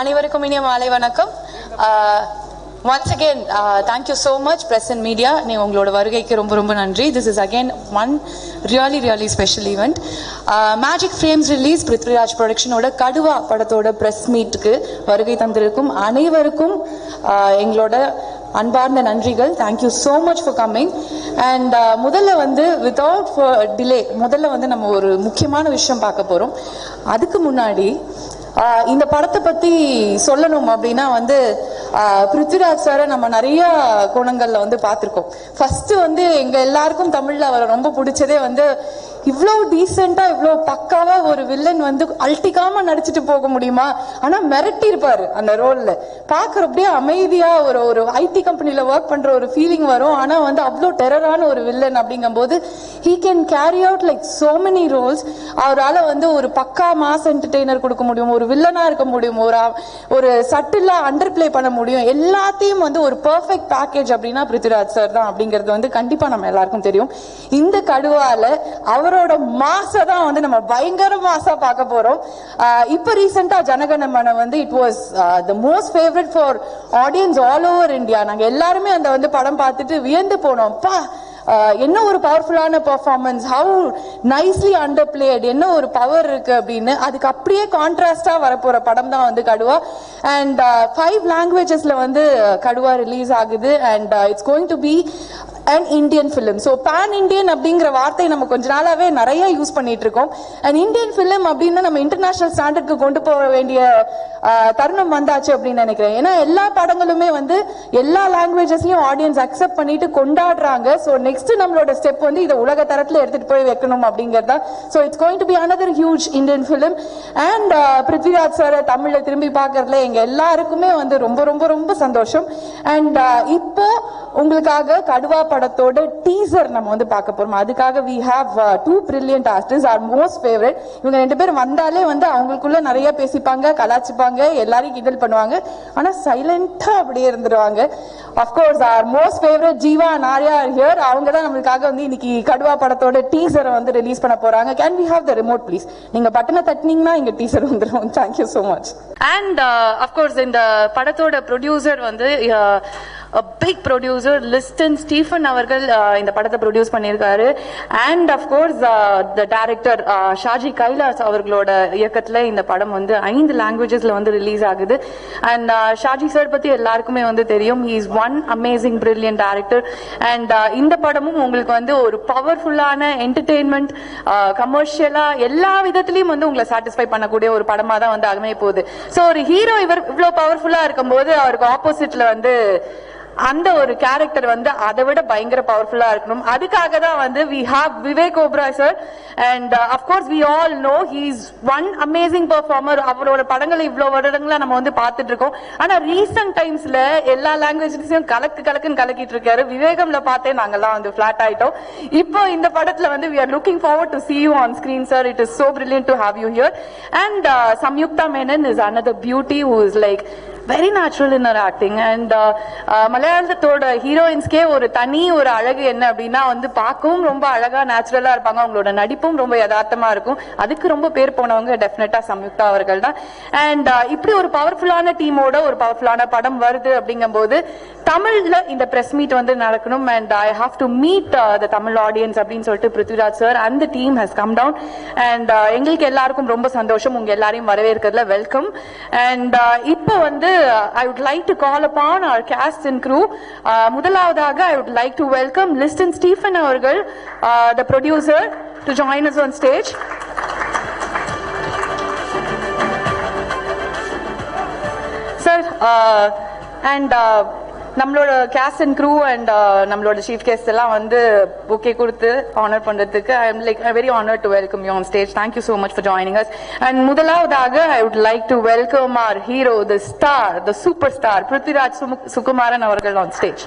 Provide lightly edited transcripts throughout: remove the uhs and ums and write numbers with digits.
அனைவருக்கும் இனிய மாலை வணக்கம். Once again, thank you so much press and media. நீங்க உங்களோட வருகைக்கு ரொம்ப ரொம்ப நன்றி. This is again one really special event. Magic Frames release Prithviraj production ஓட கடுவா படத்தோட press meetக்கு வருகை தந்திருக்கும் அனைவருக்கும் எங்களோட அன்பார்ந்த நன்றிகள். Thank you so much for coming. And முதல்ல வந்து without delay முதல்ல வந்து நம்ம ஒரு முக்கியமான விஷயம் பார்க்க போறோம். அதுக்கு முன்னாடி இந்த படத்தை பத்தி சொல்லணும் அப்படின்னா வந்து பிருத்விராஜ் சாரை நம்ம நிறைய கோணங்கள்ல வந்து பார்த்திருக்கோம். ஃபர்ஸ்ட் வந்து எங்க எல்லாருக்கும் தமிழ்ல அவரை ரொம்ப பிடிச்சதே வந்து இவ்வளவு டீசெண்டா இவ்வளவு பக்காவா ஒரு வில்லன் வந்து அல்டிக்காம நடிச்சுட்டு போக முடியுமா, ஆனா மிரட்டி இருப்பாரு அந்த ரோல்ல. பாக்குறப்படியே அமைதியா ஒரு ஐடி கம்பெனில ஒர்க் பண்ற ஒரு ஃபீலிங் வரும். ஆனா வந்து அவ்வளவு டெரரான ஒரு வில்லன் அப்படிங்கும் போது he can carry out like so many roles. அவரால் வந்து ஒரு பக்கா மாஸ் என்டர்டெய்னர் கொடுக்க முடியும், ஒரு வில்லனா இருக்க முடியும், ஒரு சட்டிலா அண்டர் பிளே பண்ண முடியும். எல்லாத்தையும் வந்து ஒரு பெர்ஃபெக்ட் பேக்கேஜ் அப்படின்னா பிருத்விராஜ் சார் தான் அப்படிங்கிறது வந்து கண்டிப்பா நம்ம எல்லாருக்கும் தெரியும். இந்த கடுவால அவரோட மாச தான் வந்து நம்ம பயங்கர மாசா பார்க்க போறோம். இப்ப ரீசெண்டா ஜனகணமன வந்து it was the most favourite for audience all over India. நாங்க எல்லாருமே அந்த வந்து படம் பார்த்துட்டு வியந்து போனோம். என்ன ஒரு பவர்ஃபுல்லான performance, how nicely underplayed, என்ன ஒரு பவர் இருக்கு அப்படின்னு. அதுக்கு அப்படியே கான்ட்ராஸ்டா வரப்போற படம் தான் வந்து கடுவா. அண்ட் 5 லாங்குவேஜஸ்ல வந்து கடுவா ரிலீஸ் ஆகுது. And it's going to be an Indian film. So pan Indian அப்படிங்கிற வார்த்தை நம்ம கொஞ்ச நாளாவே நிறைய யூஸ் பண்ணிட்டு இருக்கோம். and Indian film அப்படின்னா நம்ம இன்டர்நேஷனல் ஸ்டாண்டர்ட்க்கு கொண்டு போக வேண்டிய தருணம் வந்தாச்சு அப்படின்னு நினைக்கிறேன். ஏன்னா எல்லா படங்களுமே வந்து எல்லா லாங்குவேஜஸ்லயும் ஆடியன்ஸ் அக்செப்ட் பண்ணிட்டு கொண்டாடுறாங்க. ஸோ நெக்ஸ்ட் நம்மளோட ஸ்டெப் வந்து இதை உலக தரத்துல எடுத்துட்டு போய் வைக்கணும் அப்படிங்கறதா. So it's going to be another huge Indian film. and Prithviraj sir தமிழ்ல திரும்பி பார்க்கறதுல எங்க எல்லாருக்குமே வந்து ரொம்ப ரொம்ப ரொம்ப சந்தோஷம். and இப்போ உங்களுக்காக கடுவா படத்தோட டீசர் நம்ம வந்து பார்க்க போறோம். அதுக்காக we have 2 brilliant artists, our most favorite. இவங்க ரெண்டு பேரும் வந்தாலே வந்து அவங்களுக்குள்ள நிறைய பேசிப்பாங்க, கலாச்சிப்பாங்க, எல்லாரையும் கிண்டல் பண்ணுவாங்க. ஆனா சைலண்டா அப்படியே இருந்துருவாங்க. of course our most favorite Jeeva and Arya are here. அவங்க தான் நம்மளுக்காக வந்து இன்னைக்கு கடுவா படத்தோட டீசரை வந்து ரிலீஸ் பண்ண போறாங்க. can we have the remote please? நீங்க பட்டனை தட்டினீங்கன்னா இங்க டீசர் வந்துரும். thank you so much. and of course இந்த படத்தோட ப்ரொடியூசர் வந்து a big producer Listin Stephen அவர்கள் இந்த படத்தை ப்ரொடியூஸ் பண்ணியிருக்காரு. And of course the director Shaji Kailas அவர்களோட இயக்கத்துல இந்த படம் வந்து 5 லாங்குவேஜஸ்ல வந்து ரிலீஸ் ஆகுது. அண்ட் ஷாஜி சார் பத்தி எல்லாருக்குமே வந்து தெரியும். he is one amazing brilliant director. And இந்த படமும் உங்களுக்கு வந்து ஒரு பவர்ஃபுல்லான என்டர்டெயின்மெண்ட், கமர்ஷியலா எல்லா விதத்திலையும் வந்து உங்களை சாட்டிஸ்ஃபை பண்ணக்கூடிய ஒரு படமா தான் வந்து அமைய போகுது. ஸோ ஒரு ஹீரோ இவ்வளவு பவர்ஃபுல்லா இருக்கும்போது அவருக்கு ஆப்போசிட்ல வந்து அந்த ஒரு கேரக்டர் வந்து அதை விட பயங்கர பவர்ஃபுல்லா இருக்கணும். அதுக்காக தான் வந்து we have Vivek Oberoi sir. and of course we all know he is one amazing performer. அவரோட படங்களை இவ்வளவு வருடங்களா நம்ம வந்து பார்த்துட்டு இருக்கோம். ஆனா ரீசன்ட் டைம்ஸ்ல எல்லா லாங்குவேஜ்லயும் கலக்குன்னு கலக்கிட்டு இருக்காரு. விவேகம்ல பார்த்தே நாங்கெல்லாம் வந்து பிளாட் ஆயிட்டோம். இப்போ இந்த படத்துல வந்து we are looking forward to see you on screen sir. it is so brilliant to have you here. and Samyuktha Menon is another beauty who is like very natural in her acting. And மலையாளத்தோட ஹீரோயின்ஸ்க்கே ஒரு தனி ஒரு அழகு என்ன அப்படின்னா வந்து பார்க்கவும் ரொம்ப அழகா நேச்சுரலா இருப்பாங்க, அவங்களோட நடிப்பும் ரொம்ப யதார்த்தமா இருக்கும். அதுக்கு ரொம்ப பேர் போனவங்க டெஃபினட்டா சம்யுக்தா அவர்கள் தான். அண்ட் இப்படி ஒரு பவர்ஃபுல்லான டீமோட ஒரு பவர்ஃபுல்லான படம் வருது அப்படிங்கும்போது தமிழ்ல இந்த பிரஸ் மீட் வந்து நடக்கணும். And I have to meet the Tamil audience அப்படின்னு சொல்லிட்டு Prithviraj sir and the team has come down. அண்ட் எங்களுக்கு எல்லாருக்கும் ரொம்ப சந்தோஷம், உங்க எல்லாரையும் வரவேற்கிறதுல வெல்கம். அண்ட் இப்போ வந்து I would like to call upon our cast and crew. முதலாவதாக I would like to welcome Liston Stephen அவர்கள், the producer, to join us on stage. Sir, and நம்மளோட கேஸ்ட் அண்ட் க்ரூ அண்ட் நம்மளோட chief guest எல்லாம் வந்து புக்கே கொடுத்து honour பண்றதுக்கு I am like very honour to welcome you on stage. Thank you so much for joining us. And முதலாவதாக I would like to welcome our hero, the star, the superstar, Prithviraj Sukumaran அவர்கள் on stage.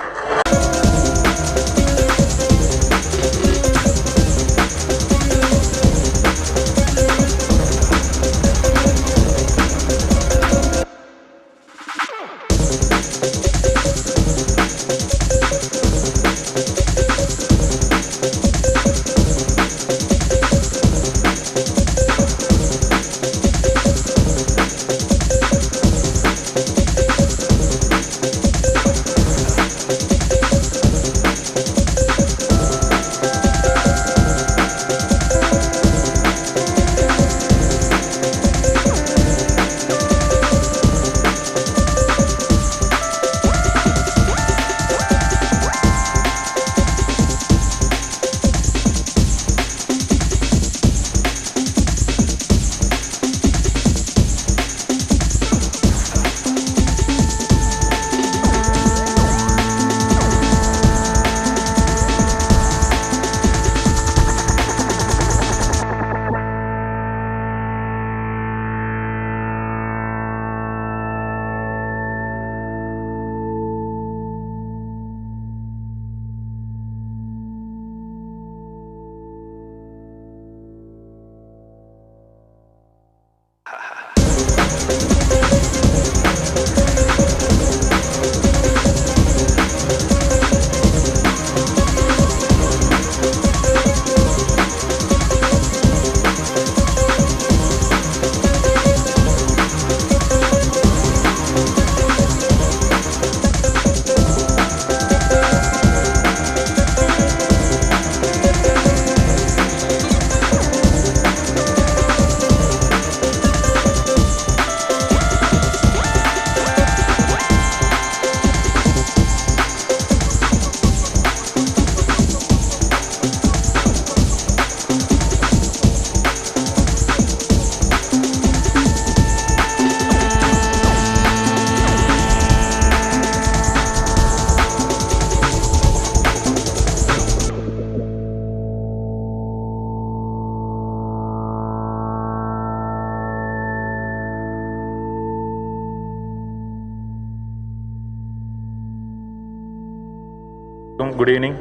Good evening.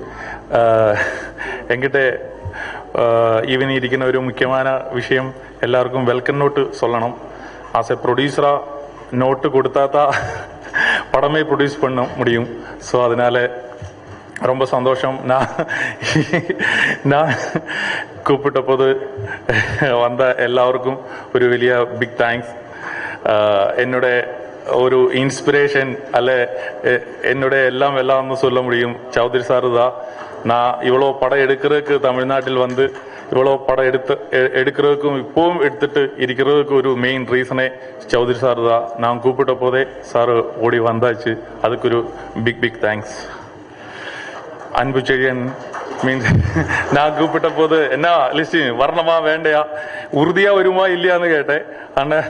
എങ്കിട്ട് ഈവൻ ഇരിക്കുന്ന ഒരു മുഖ്യമായ விஷயம் எல்லாருக்கும் welcome note சொல்லணும். ஆஸ் எ ப்ரொடியூசரா நோட்டு கொடுத்தா படமே ப்ரொடியூஸ் பண்ண முடியும். ஸோ அதனால ரொம்ப சந்தோஷம். நான் கூப்பிட்ட போது வந்த எல்லாருக்கும் ஒரு വലിയ பிக் தேங்க்ஸ். என்னோட ஒரு இன்ஸ்பிரேஷன் அல்ல என்னோட எல்லாம்னு சொல்ல முடியும் சௌத்ரி சார் தான். நான் இவ்வளோ படம் எடுக்கிறதுக்கு தமிழ்நாட்டில் வந்து இவ்வளோ படம் எடுக்கிறதுக்கும் இப்போவும் எடுத்துட்டு இருக்கிறதுக்கு ஒரு மெயின் ரீசனே சௌத்ரி சார் தான். நான் கூப்பிட்ட போதே சார் ஓடி வந்தாச்சு. அதுக்கு ஒரு பிக் தேங்க்ஸ். அன்பு செழியன் மீன்ஸ் நான் கூப்பிட்ட போது என்ன லிஸ்ட் வரணுமா வேண்டையா உறுதியா வருமா இல்லையான்னு கேட்டேன். ஆனா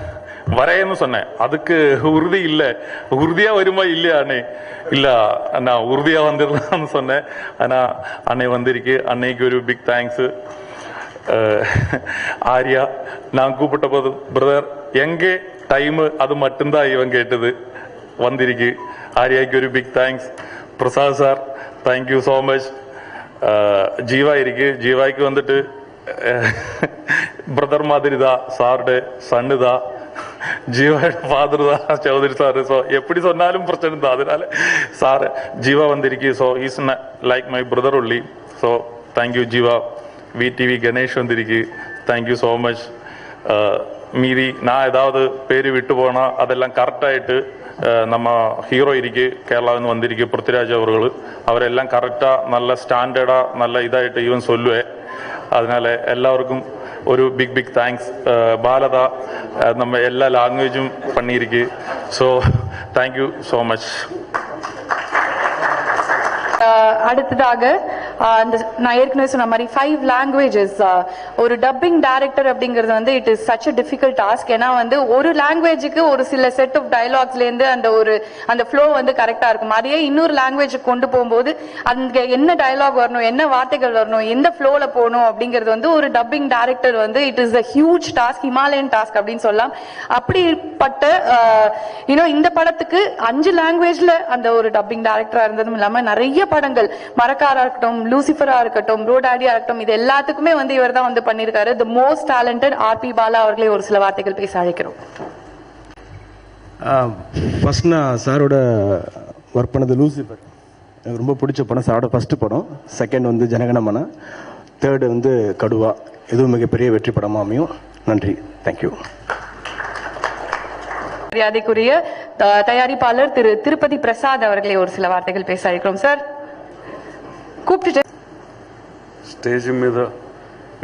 வரையன்னு சொன்னேன். அதுக்கு உறுதி இல்லை, உறுதியா வருமா இல்லையா அண்ணே இல்ல நான் உறுதியா வந்துடலாம்னு சொன்னேன். ஆனா அன்னை வந்திருக்கு. அன்னைக்கு ஒரு பிக் தேங்க்ஸ். ஆர்யா நான் கூப்பிட்ட போது பிரதர் எங்கே டைம் அது மட்டும்தான் இவன் கேட்டது வந்திருக்கு. ஆர்யாக்கு ஒரு big thanks. Prasad sir thank you so much. Jiiva இருக்கு. ஜீவாய்க்கு வந்துட்டு பிரதர் மாதிரி தான், சாருடைய சன்னு தான். ஜீவாவோட ஃபாதர் தான் சௌத்ரி சார். ஸோ எப்படி சொன்னாலும் பிரச்சனை தான். அதனால சார் ஜீவா வந்திருக்கு. So is like my brother only. So thank you Jiiva. VTV Ganesh வந்திருக்கு. Thank you so much. மீதி நான் ஏதாவது பேர் விட்டு போனால் அதெல்லாம் கரெக்டாகிட்டு நம்ம ஹீரோ இருக்கு கேரளாவில் வந்திருக்கு பிருத்திவிராஜ் அவரெல்லாம் கரெக்டாக நல்ல ஸ்டாண்டர்டாக நல்ல இதாகிட்டு இவன் சொல்லுவேன். அதனால எல்லாருக்கும் ஒரு பிக் தேங்க்ஸ். பாலதா நம்ம எல்லா லாங்குவேஜும் பண்ணியிருக்கு. So thank you so much. அடுத்ததாக நான் ஏற்கனவே சொன்ன மாதிரி 5 லாங்குவேஜஸ் ஒரு டப்பிங் டைரக்டர் அப்படிங்கிறது வந்து it is such a difficult task. ஏன்னா வந்து ஒரு லாங்குவேஜுக்கு ஒரு சில செட் ஆஃப் டயலாக்ஸ்ல இருந்து அந்த ஃப்ளோ வந்து கரெக்டா இருக்கும். அதையே இன்னொரு லாங்குவேஜுக்கு கொண்டு போகும்போது அங்க என்ன டயலாக் வரணும், என்ன வார்த்தைகள் வரணும், எந்த ஃப்ளோல போகணும் அப்படிங்கிறது வந்து ஒரு டப்பிங் டைரக்டர் வந்து it is a huge task, Himalayan task அப்படின்னு சொல்லலாம். அப்படிப்பட்ட இந்த படத்துக்கு 5 லாங்குவேஜ்ல அந்த ஒரு டப்பிங் டைரக்டரா இருந்ததும் இல்லாம நிறைய படங்கள் மரக்காரா இருக்கட்டும், லூசிஃபரா இருக்கட்டும், ரோடாடியா இருக்கட்டும், இது எல்லாத்துக்குமே வந்து இவர் தான் வந்து பண்ணிருக்காரு. The most talented RB Bala அவர்களே ஒரு சில வார்த்தைகள் பேச அழைக்கிறோம். ஃபர்ஸ்ட் நான் சாரோட ஒர்க் பண்ணது லூசிஃபர், எனக்கு ரொம்ப பிடிச்ச படம். சாரோட ஃபர்ஸ்ட் படம். செகண்ட் வந்து ஜனகணமன, தேர்டு வந்து கடுவா. இதுவும் மிகப்பெரிய வெற்றி படமாக அமையும். நன்றி, தேங்க்யூ. மரியாதைக்குரிய தயாரிப்பாளர் திரு திருப்பதி பிரசாத் அவர்களே ஒரு சில வார்த்தைகள் பேச அழைக்கிறோம். சார் கூப்பிட்டு. ஸ்டேஜ் மீது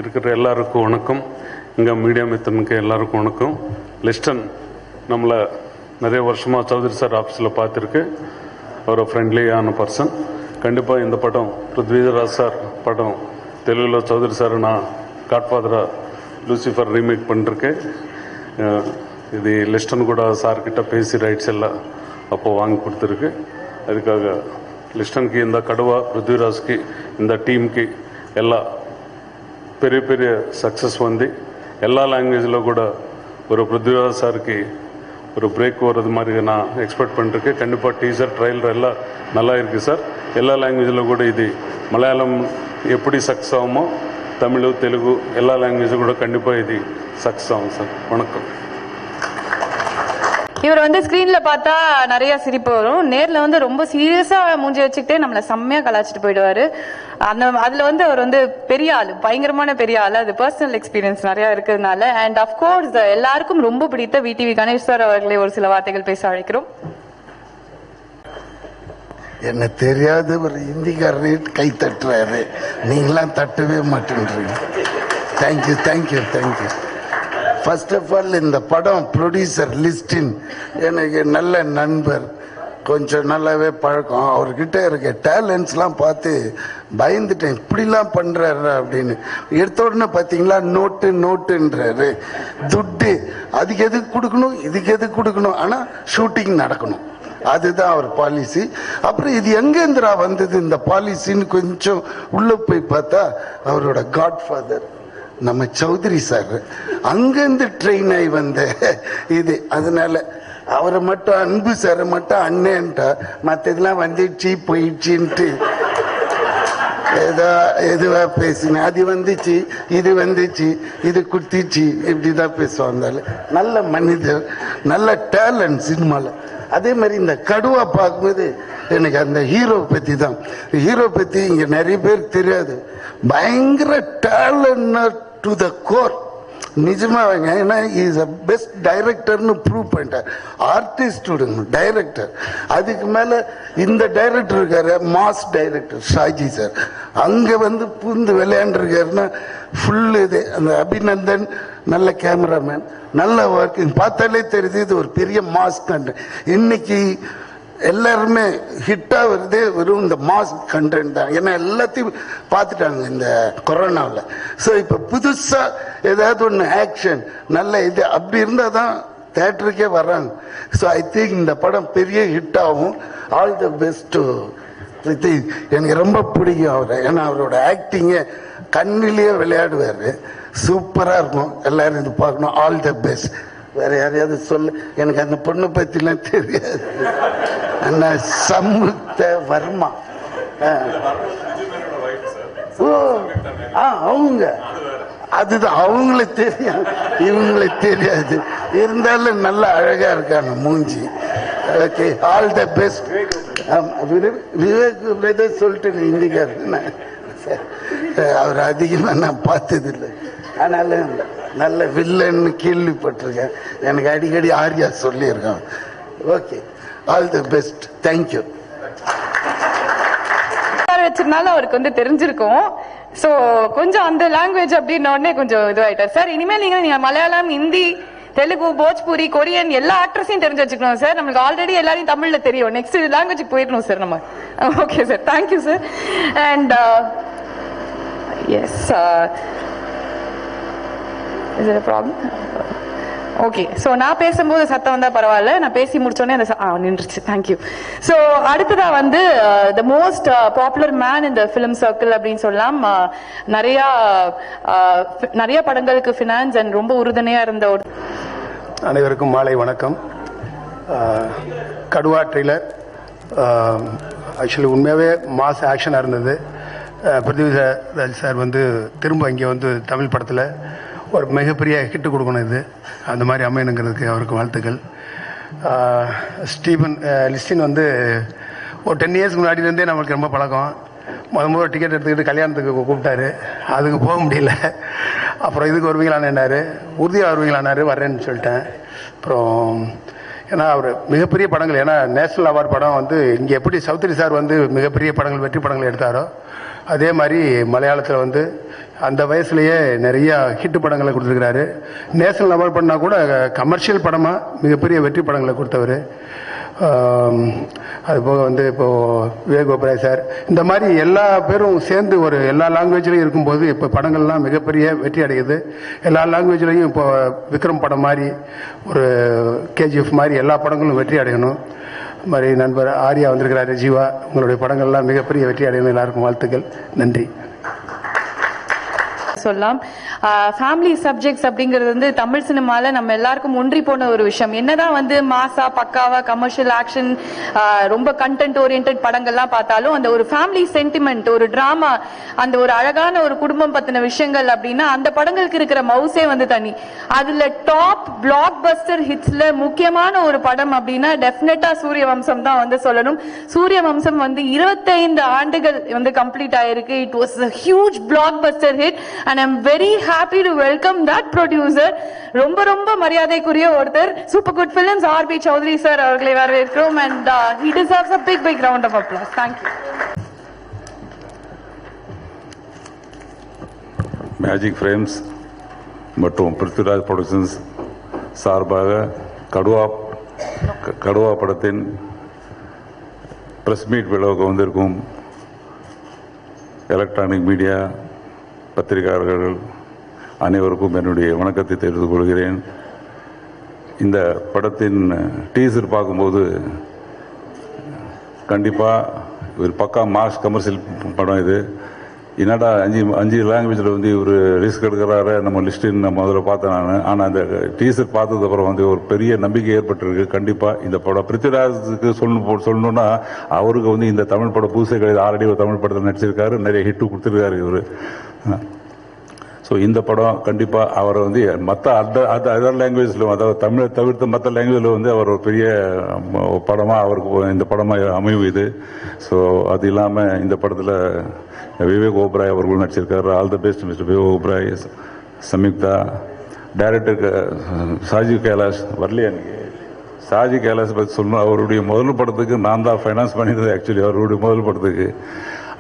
இருக்கிற எல்லாருக்கும் வணக்கம். இங்கே மீடியா மித்தனுக்கு எல்லாருக்கும் வணக்கம். லிஸ்டன் நம்மளை நிறைய வருஷமாக சௌத்ரி சார் ஆஃபீஸில் பார்த்துருக்கு. அவர் ஃப்ரெண்ட்லியான பர்சன். கண்டிப்பாக இந்த படம் பிருத்விராஜ் சார் படம் தெலுங்கில் சௌத்ரி சார் நான் காட்ஃபாதராக லூசிஃபர் ரீமேக் பண்ணிருக்கேன். இது லிஸ்டன் கூட சார்கிட்ட பேசி ரைட்ஸ் எல்லாம் அப்போது வாங்கி கொடுத்துருக்கு. அதுக்காக லிஸ்டனுக்கு இந்த கடுவா பிருத்விராஜ்க்கு இந்த டீமுக்கு எல்லா பெரிய பெரிய சக்ஸஸ் வந்து எல்லா லாங்குவேஜில் கூட ஒரு பிருத்விராஜ் சாருக்கு ஒரு பிரேக் வர்றது மாதிரி நான் எக்ஸ்பெக்ட் பண்ணிருக்கேன். கண்டிப்பாக டீசர் ட்ரைலர் எல்லாம் நல்லா இருக்குது சார். எல்லா லாங்குவேஜில் கூட இது மலையாளம் எப்படி சக்ஸஸ் ஆகுமோ தமிழ் தெலுங்கு எல்லா லாங்குவேஜும் கூட கண்டிப்பாக இது சக்ஸஸ் ஆகும் சார். வணக்கம். இவர் வந்து ஸ்கிரீன்ல பார்த்தா நிறைய சிரிப்பு வரும், நேர்ல வந்து ரொம்ப சீரியஸா மூஞ்சி வச்சுக்கிட்டே நம்மள செம்மையா கலாச்சிட்டு போயிடுவாரு. அதுல வந்து அவர் வந்து பெரிய ஆளு, பயங்கரமான பெரிய ஆளு. அது பர்சனல் எக்ஸ்பீரியன்ஸ் நிறைய இருக்கிறதுனால. அண்ட் அப்கோர்ஸ் எல்லாருக்கும் ரொம்ப பிடித்த விடிவி கணேஷ் சார் அவர்களை ஒரு சில வார்த்தைகள் பேச அழைக்கிறோம். என்ன தெரியாத ஒரு இந்திக்காரரே கை தட்டுறாரு, நீங்களாம் தட்டவே மாட்டேன்றீங்க. Thank you thank you thank you. First of all இந்த படம் ப்ரொடியூசர் லிஸ்டின் எனக்கு நல்ல நண்பர், கொஞ்சம் நல்லாவே பழக்கம். அவர்கிட்ட இருக்க டேலண்ட்ஸ்லாம் பார்த்து பயந்துட்டேன், இப்படிலாம் பண்ணுறாரு அப்படின்னு. எடுத்த உடனே பார்த்தீங்களா நோட்டுன்றாரு. துட்டு அதுக்கு எதுக்கு கொடுக்கணும், இதுக்கு எதுக்கு கொடுக்கணும், ஆனால் ஷூட்டிங் நடக்கணும், அதுதான் அவர் பாலிசி. அப்புறம் இது எங்கேந்திரா வந்தது இந்த பாலிசின்னு கொஞ்சம் உள்ள போய் பார்த்தா அவரோட காட்ஃபாதர் நம்ம சௌத்ரி சார் அங்கிருந்து ட்ரெயின் ஆகி வந்த இது. அதனால அவரை மட்டும் அன்பு சாரை மட்டும் அண்ணன்ட்டா, மற்றதெல்லாம் வந்துடுச்சு போயிடுச்சுன்ட்டு எதுவா பேசினேன். அது வந்துச்சு, இது வந்துச்சு, இது குத்திச்சு, இப்படிதான் பேசுவாங்க. நல்ல மனிதர், நல்ல டேலண்ட் சினிமாவில். அதே மாதிரி இந்த கடுவா பார்க்கும்போது எனக்கு அந்த ஹீரோ பற்றி தான். ஹீரோ பற்றி இங்கே நிறைய பேர் தெரியாது. பயங்கர டேலண்ட் டு த கோர். நிஜமாங்க, ஏன்னா இஸ் அ பெஸ்ட் டைரக்டர்னு ப்ரூவ் பண்ணிட்டார். Artist director. அதுக்கு மேலே இந்த டைரக்டர் இருக்காரு, மாஸ் டைரக்டர் ஷாஜி சார். அங்கே வந்து பூந்து விளையாண்டுருக்காருன்னா ஃபுல் இது. அந்த அபிநந்தன் நல்ல கேமராமேன், நல்ல ஒர்க்கிங். பார்த்தாலே தெரியுது இது ஒரு பெரிய மாஸ் கண்டென்ட். இன்னைக்கு எல்லாருமே ஹிட்டா வருது வெறும் இந்த மாஸ் கண்டென்ட் தான். ஏன்னா எல்லாத்தையும் பார்த்துட்டாங்க இந்த கொரோனாவில். ஸோ இப்போ புதுசா ஏதாவது ஒன்று ஆக்ஷன் நல்ல இது அப்படி இருந்தால் தான் தேட்டருக்கே வர்றாங்க. ஸோ ஐ திங்க் இந்த படம் பெரிய ஹிட் ஆகும். All the best. எனக்கு ரொம்ப பிடிக்கும் அவரை, ஏன்னா அவரோட ஆக்டிங்கே கண்ணிலேயே விளையாடுவார், சூப்பராக இருக்கும். எல்லாரும் இது பார்க்கணும். All the best. வேற யாரையாவது சொல்லு, எனக்கு அந்த பொண்ணை பற்றிலாம் தெரியாது. அண்ணா சம்யுக்த வர்மா. ஓ அவங்க அதுதான் அவங்களுக்கு தெரியும், இவங்களுக்கு தெரியாது. இருந்தாலும் நல்ல அழகா இருக்காங்க மூஞ்சி. Okay, all the best. Vivek brother சொல்லிட்டு இந்திக்காரு, அவர் அதிகமாக நான் பார்த்ததில்லை, ஆனாலும் நல்ல வில்லன்னு கேள்விப்பட்டிருக்கேன். எனக்கு அடிக்கடி ஆர்யா சொல்லியிருக்கான். Okay, all the best, thank you. வச்சிருந்தாலும் அவருக்கு வந்து தெரிஞ்சிருக்கும். சோ கொஞ்சம் அந்த லாங்குவேஜ் அப்படின்ன உடனே கொஞ்சம் இதுவாயிட்டார் சார். இனிமேல் நீங்க மலையாளம், ஹிந்தி, தெலுங்கு, போஜ்பூரி, கொரியன் எல்லா ஆக்ட்ரஸையும் தெரிஞ்சு வச்சுக்கணும் சார். நம்மளுக்கு ஆல்ரெடி எல்லாரையும் தமிழ்ல தெரியும். நெக்ஸ்ட் லாங்குவேஜுக்கு போயிடணும் சார் நம்ம. Okay sir, thank you sir. And yes, is there a problem? Okay, so நான் பேசும்போது சத்தம் வந்தால் பரவாயில்ல, நான் பேசி முடிச்சோடனே அந்த நின்றுச்சு. தேங்க்யூ. ஸோ அடுத்ததா வந்து த மோஸ்ட் பாப்புலர் மேன் இந்த ஃபிலிம் சர்க்கிள் அப்படின்னு சொல்லலாம். நிறைய படங்களுக்கு ஃபினான்ஸ் அண்ட் ரொம்ப உறுதுணையாக இருந்த ஒரு. அனைவருக்கும் மாலை வணக்கம். கடுவா ட்ரெய்லர் ஆக்சுவலி உண்மையாகவே மாஸ் ஆக்ஷனாக இருந்தது. பிருத்திவிராஜ் சார் வந்து திரும்ப இங்கே வந்து தமிழ் படத்தில் ஒரு மிகப்பெரிய ஹிட்டு கொடுக்கணும், இது அந்த மாதிரி அமையணுங்கிறதுக்கு அவருக்கு வாழ்த்துக்கள். லிஸ்டின் வந்து ஒரு 10 இயர்ஸ்க்கு முன்னாடிலேருந்தே நம்மளுக்கு ரொம்ப பழக்கம். முதல் டிக்கெட் எடுத்துக்கிட்டு கல்யாணத்துக்கு கூப்பிட்டாரு, அதுக்கு போக முடியல. அப்புறம் இதுக்கு வருவீங்களான்னாரு, உறுதியாக வருவீங்களான்னாரு, வர்றேன்னு சொல்லிட்டேன். அப்புறம் ஏன்னா அவர் மிகப்பெரிய படங்கள், ஏன்னா நேஷனல் அவார்டு படம் வந்து இங்கே எப்படி சௌத்ரி சார் வந்து மிகப்பெரிய படங்கள், வெற்றி படங்கள் எடுத்தாரோ அதே மாதிரி மலையாளத்தில் வந்து அந்த வயசுலேயே நிறைய ஹிட்டு படங்களை கொடுத்துருக்கிறாரு. நேஷனல் அவார்டு பண்ணால் கூட கமர்ஷியல் படமாக மிகப்பெரிய வெற்றி படங்களை கொடுத்தவர். அதுபோக வந்து இப்போது விவேக் ஓபராய் சார், இந்த மாதிரி எல்லா பேரும் சேர்ந்து ஒரு எல்லா லாங்குவேஜ்லையும் இருக்கும்போது இப்போ படங்கள்லாம் மிகப்பெரிய வெற்றி அடையுது. எல்லா லாங்குவேஜ்லையும் இப்போ விக்ரம் படம் மாதிரி, ஒரு கேஜிஎஃப் மாதிரி எல்லா படங்களும் வெற்றி அடையணும். மாதிரி நண்பர் ஆர்யா வந்திருக்கிறாரு, ஜீவா, உங்களுடைய படங்கள்லாம் மிகப்பெரிய வெற்றி அடையணும். எல்லாருக்கும் வாழ்த்துக்கள், நன்றி. சொல்லலாம். ஃபேமிலி சப்ஜெக்ட்ஸ் அப்படிங்கிறது வந்து தமிழ் சினிமால நம்ம எல்லாருக்கும் ஒன்றி போன ஒரு விஷயம். என்னதான் வந்து மாசா பக்காவா கமர்ஷியல் ஆக்ஷன் ரொம்ப கண்டென்ட் ஓரியன்ட் படங்கள்லாம் பார்த்தாலும் அந்த ஒரு ஃபேமிலி சென்டிமெண்ட், ஒரு டிராமா, அந்த ஒரு அழகான ஒரு குடும்பம் பத்தின விஷயங்கள் அப்படின்னா அந்த படங்களுக்கு இருக்கிற மவுசே வந்து தனி. அதுல டாப் பிளாக் பஸ்டர் ஹிட்ஸ்ல முக்கியமான ஒரு படம் அப்படின்னா டெஃபினட்டா சூரிய வம்சம் தான் வந்து சொல்லணும். சூரிய வம்சம் வந்து 25 ஆண்டுகள் வந்து கம்ப்ளீட் ஆயிருக்கு. It was a huge blockbuster hit and I'm very happy to welcome that producer. ரொம்ப ரொம்ப மரியாதைக்குரிய ஒருத்தர், super good films RB Choudary sir அவர்களை வரவேற்கிறோம். and he deserves a big round of applause. Thank you. Magic frames மற்றும் Prithviraj productions சார்பாக கடுவா படத்தின் press meet விழாவுக்கு வந்திருக்கும் எலக்ட்ரானிக் மீடியா பத்திரிகையாளர்கள் அனைவருக்கும் என்னுடைய வணக்கத்தை தெரிவித்துக் கொள்கிறேன். இந்த படத்தின் டீசர் பார்க்கும்போது கண்டிப்பாக ஒரு பக்கா மாஸ் கமர்ஷியல் படம். இது என்னடா 5 லாங்குவேஜில் வந்து இவர் ரிஸ்க் எடுக்கிறாரு நம்ம லிஸ்ட்டுன்னு நான் முதல்ல பார்த்தேன் நான். ஆனால் அந்த டீசர் பார்த்ததுக்கப்புறம் வந்து ஒரு பெரிய நம்பிக்கை ஏற்பட்டிருக்கு. கண்டிப்பாக இந்த படம் பிருத்திவிராஜுக்கு சொல்லணும்னா அவருக்கு வந்து இந்த தமிழ் படம் புதுசே கிடையாது. ஆல்ரெடி ஒரு தமிழ் படத்தில் நடிச்சிருக்காரு, நிறைய ஹிட்டு கொடுத்துருக்காரு இவர். ஸோ இந்த படம் கண்டிப்பாக அவரை வந்து மற்ற அதர் லாங்குவேஜில், அதாவது தமிழை தவிர்த்து மற்ற லாங்குவேஜில் வந்து அவர் ஒரு பெரிய படமாக அவருக்கு இந்த படமாக அமைவு இது. ஸோ அது இல்லாமல் இந்த படத்தில் விவேக் ஓபராய் அவர்களும் நடிச்சிருக்காரு. All the best mister Vivek Oberoi. Samyuktha, டைரக்டருக்கு சாஜி கைலாஷ் வரலையா? சாஜி கைலாஷ் பற்றி சொல்லணும். அவருடைய முதல் படத்துக்கு நான் தான் ஃபைனான்ஸ் பண்ணியிருந்தேன். ஆக்சுவலி அவருடைய முதல் படத்துக்கு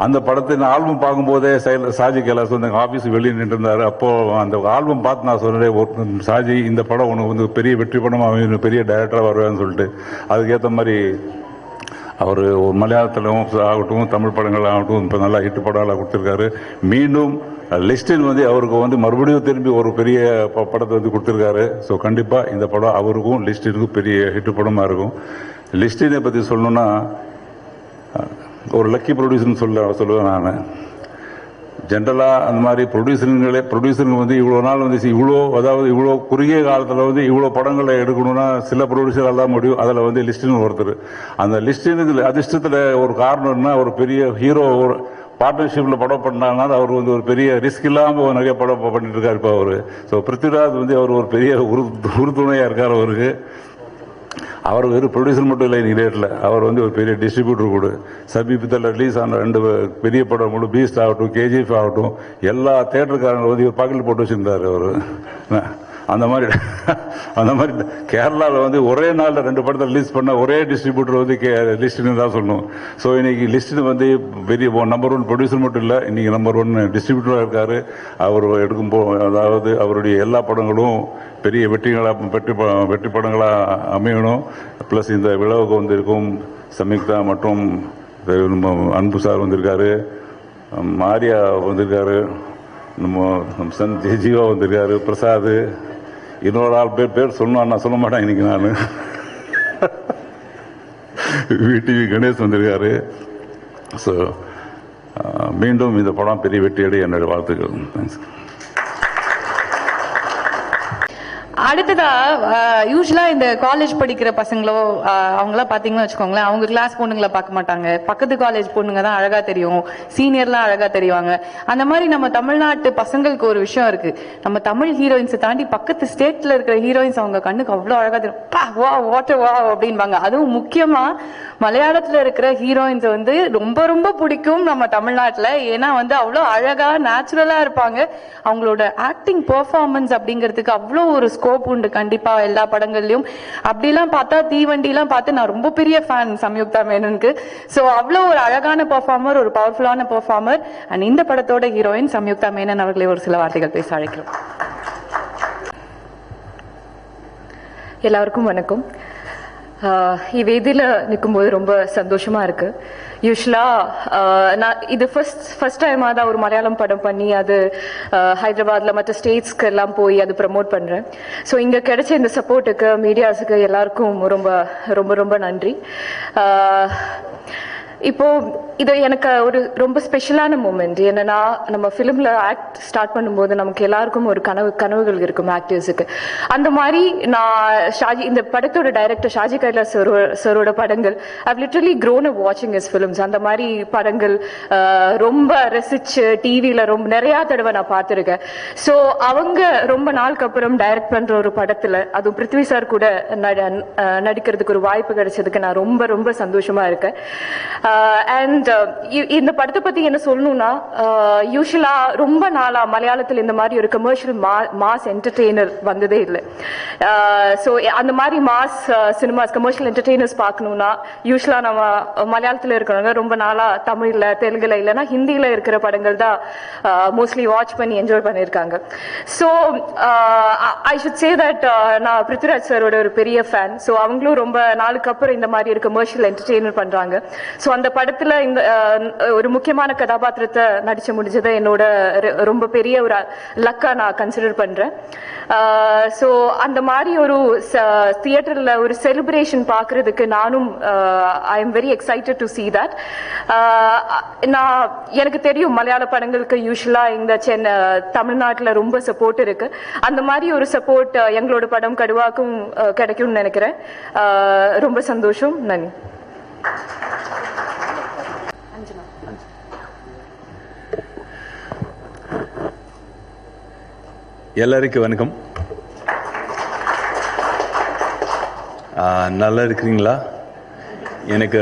அந்த படத்தின் ஆல்பம் பார்க்கும்போதே சாஜி கைலாஷ் வந்து எங்கள் ஆஃபீஸுக்கு வெளியே நின்றுருந்தார். அப்போது அந்த ஆல்பம் பார்த்து நான் சொன்னேன், சாஜி இந்த படம் உனக்கு வந்து பெரிய வெற்றி படமாக பெரிய டைரக்டராக வருவேன்னு சொல்லிட்டு. அதுக்கேற்ற மாதிரி அவர் மலையாளத்திலும் ஆகட்டும் தமிழ் படங்கள் ஆகட்டும் இப்போ நல்லா ஹிட் படங்களாக கொடுத்துருக்காரு. மீண்டும் லிஸ்டின் வந்து அவருக்கு வந்து மறுபடியும் திரும்பி ஒரு பெரிய படத்தை வந்து கொடுத்துருக்காரு. ஸோ கண்டிப்பாக இந்த படம் அவருக்கும் லிஸ்டினுக்கும் பெரிய ஹிட் படமாக இருக்கும். லிஸ்டினை பற்றி சொல்லணுன்னா ஒரு லக்கி ப்ரொடியூசர்னு சொல்லுவேன் நான். ஜென்ரலாக அந்த மாதிரி ப்ரொடியூசருங்க வந்து இவ்வளோ நாள் வந்து இவ்வளோ குறுகிய காலத்தில் வந்து இவ்வளோ படங்களை எடுக்கணும்னா சில ப்ரொடியூசர் எல்லாம் முடியும். அதில் வந்து லிஸ்டின்னு ஒருத்தர். அந்த லிஸ்டினுக்கு அதிர்ஷ்டத்தில் ஒரு காரணம்னா ஒரு பெரிய ஹீரோ பார்ட்னர்ஷிப்பில் படம் பண்ணாங்கன்னா அவர் வந்து ஒரு பெரிய ரிஸ்க் இல்லாமல் நிறைய படம் பண்ணிட்டு இருக்காரு இப்போ அவர். ஸோ பிருத்திவிராஜ் வந்து அவர் ஒரு பெரிய உறுதுணையாக இருக்கார் அவருக்கு. அவர் வெறும் ப்ரொடியூசர் மட்டும் இல்லை இன்னைக்கு டேட்டில், அவர் வந்து ஒரு பெரிய டிஸ்ட்ரிபியூட்டர் கூட. சமீபத்தில் ரிலீஸ் ஆன 2 பெரிய படம் கூட, பீஸ்ட் ஆகட்டும், கேஜிஎஃப் ஆகட்டும், எல்லா தேட்டருக்காரங்களும் வந்து ஒரு பாக்கெட் போட்டு வச்சிருந்தார் அவர். அந்த மாதிரி கேரளாவில் வந்து ஒரே நாளில் 2 படத்தை ரிலீஸ் பண்ண ஒரே டிஸ்ட்ரிபியூட்டர் வந்து லிஸ்ட்னு தான் சொல்லணும். ஸோ இன்னைக்கு லிஸ்ட்டு வந்து பெரிய நம்பர் 1 ப்ரொடியூசர் மட்டும் இல்லை, இன்னைக்கு நம்பர் 1 டிஸ்ட்ரிபியூட்டராக இருக்காரு. அவர் அதாவது அவருடைய எல்லா படங்களும் பெரிய வெற்றி படங்களாக அமையணும். ப்ளஸ் இந்த விழாவுக்கு வந்திருக்கும் சம்யுக்தா மற்றும் அன்பு சார் வந்திருக்காரு, மாரியா வந்திருக்காரு, நம்ம சன் ஜீவா வந்திருக்காரு, பிரசாத், இன்னொரு ஆள் பேர் சொல்லணும், நான் சொல்ல மாட்டேன் இன்னைக்கு. நான் விடிவி கணேஷ் வந்திருக்காரு. ஸோ மீண்டும் இந்த படம் பெரிய வெற்றியடைய என்னுடைய வாழ்த்துக்கள். தேங்க்ஸ். அடுத்ததா யூஸ்வலா இந்த காலேஜ் படிக்கிற பசங்களோ அவங்களாம் பாத்தீங்கன்னு வச்சுக்கோங்களேன், அவங்க கிளாஸ் பொண்ணுங்களை பார்க்க மாட்டாங்க, பக்கத்து காலேஜ் பொண்ணுங்க தான் அழகா தெரியும், சீனியர்லாம் அழகா தெரிவாங்க. அந்த மாதிரி நம்ம தமிழ்நாட்டு பசங்களுக்கு ஒரு விஷயம் இருக்கு, நம்ம தமிழ் ஹீரோயின்ஸை தாண்டி பக்கத்து ஸ்டேட்ல இருக்கிற ஹீரோயின்ஸ் அவங்க கண்ணுக்கு அவ்வளவு அழகா தெரியும், வா வாட்டர் வா அப்படின்பாங்க. அதுவும் முக்கியமா மலையாளத்துல இருக்கிற ஹீரோயின்ஸ் வந்து ரொம்ப ரொம்ப பிடிக்கும் நம்ம தமிழ்நாட்டுல. ஏன்னா வந்து அவ்வளோ அழகா நேச்சுரலா இருப்பாங்க. அவங்களோட ஆக்டிங் பெர்ஃபார்மன்ஸ் அப்படிங்கிறதுக்கு அவ்வளோ ஒரு ஸ்கோப் உண்டு கண்டிப்பா எல்லா படங்கள்லயும். அப்படிலாம் பார்த்தா தீவண்டிலாம் பார்த்து நான் ரொம்ப பெரிய ஃபேன் சம்யுக்தா மேனனுக்கு. ஸோ அவ்வளோ ஒரு அழகான பெர்ஃபார்மர், ஒரு பவர்ஃபுல்லான பெர்ஃபார்மர். அண்ட் இந்த படத்தோட ஹீரோயின் சம்யுக்தா மேனன் அவர்களை ஒரு சில வார்த்தைகள் பேச அழைக்கிறோம். எல்லாருக்கும் வணக்கம். இவ்வேதியில் நிற்கும்போது ரொம்ப சந்தோஷமா இருக்கு. யூஸ்வலா நான் இது ஃபர்ஸ்ட் டைமாக தான் ஒரு மலையாளம் படம் பண்ணி அது ஹைதராபாத்ல மற்ற ஸ்டேட்ஸ்க்கு எல்லாம் போய் அது ப்ரமோட் பண்றேன். ஸோ இங்க கிடைச்ச இந்த சப்போர்ட்டுக்கு மீடியாஸுக்கு எல்லாருக்கும் ரொம்ப ரொம்ப ரொம்ப நன்றி. இப்போ இது எனக்கு ஒரு ரொம்ப ஸ்பெஷலான மூமெண்ட். என்னன்னா நம்ம ஃபிலிம்ல ஆக்ட் ஸ்டார்ட் பண்ணும்போது நமக்கு எல்லாருக்கும் ஒரு கனவுகள் இருக்கும் ஆக்டர்ஸுக்கு. அந்த மாதிரி நான் இந்த படத்தோட டைரக்டர் ஷாஜி கைலாஸ் சரோட படங்கள் I've literally grown up watching his films. அந்த மாதிரி படங்கள் ரொம்ப ரசிச்சு டிவியில ரொம்ப நிறைய தடவை நான் பார்த்துருக்கேன். ஸோ அவங்க ரொம்ப நாளுக்கு அப்புறம் டைரக்ட் பண்ற ஒரு படத்துல அதுவும் பிருத்வி சார் கூட நடிக்கிறதுக்கு ஒரு வாய்ப்பு கிடைச்சதுக்கு நான் ரொம்ப ரொம்ப சந்தோஷமா இருக்கேன். அண்ட் இந்த படத்தை பத்தி என்ன சொல்லணும்னா, யூஸ்வலா ரொம்ப நாளா மலையாளத்தில் இந்த மாதிரி ஒரு கமர்ஷியல் மாஸ் என்டர்டெய்னர் வந்ததே இல்லை. ஸோ அந்த மாதிரி மாஸ் சினிமாஸ் கமர்ஷியல் என்டர்டெய்னர்ஸ் பார்க்கணும்னா யூஸ்வலா நம்ம மலையாளத்தில் இருக்கிறவங்க ரொம்ப நாளா தமிழ்ல தெலுங்குல இல்லைன்னா ஹிந்தியில இருக்கிற படங்கள் தான் மோஸ்ட்லி வாட்ச் பண்ணி என்ஜாய் பண்ணியிருக்காங்க. So I should say that நான் பிருத்விராஜ் சாரோட ஒரு பெரிய ஃபேன். ஸோ அவங்களும் ரொம்ப நாளுக்கு அப்புறம் இந்த மாதிரி ஒரு கமர்ஷியல் என்டர்டெய்னர் பண்றாங்க. ஸோ அந்த படத்துல இந்த ஒரு முக்கியமான கதாபாத்திரத்தை நடிச்சு முடிஞ்சதை என்னோட ரொம்ப பெரிய ஒரு லக்கா நான் கன்சிடர் பண்றேன். ஸோ அந்த மாதிரி ஒரு தியேட்டர்ல ஒரு செலிப்ரேஷன் பார்க்கறதுக்கு நானும் I am very excited to see that. நான் எனக்கு தெரியும் மலையாள படங்களுக்கு யூஸ்வலா இந்த தமிழ்நாட்டில் ரொம்ப சப்போர்ட் இருக்கு. அந்த மாதிரி ஒரு சப்போர்ட் எங்களோட படம் கடுவாக்கும் கிடைக்கும்னு நினைக்கிறேன். ரொம்ப சந்தோஷம். நன்றி. எல்லாருக்கும் வணக்கம். நல்லா இருக்கிறீங்களா? எனக்கு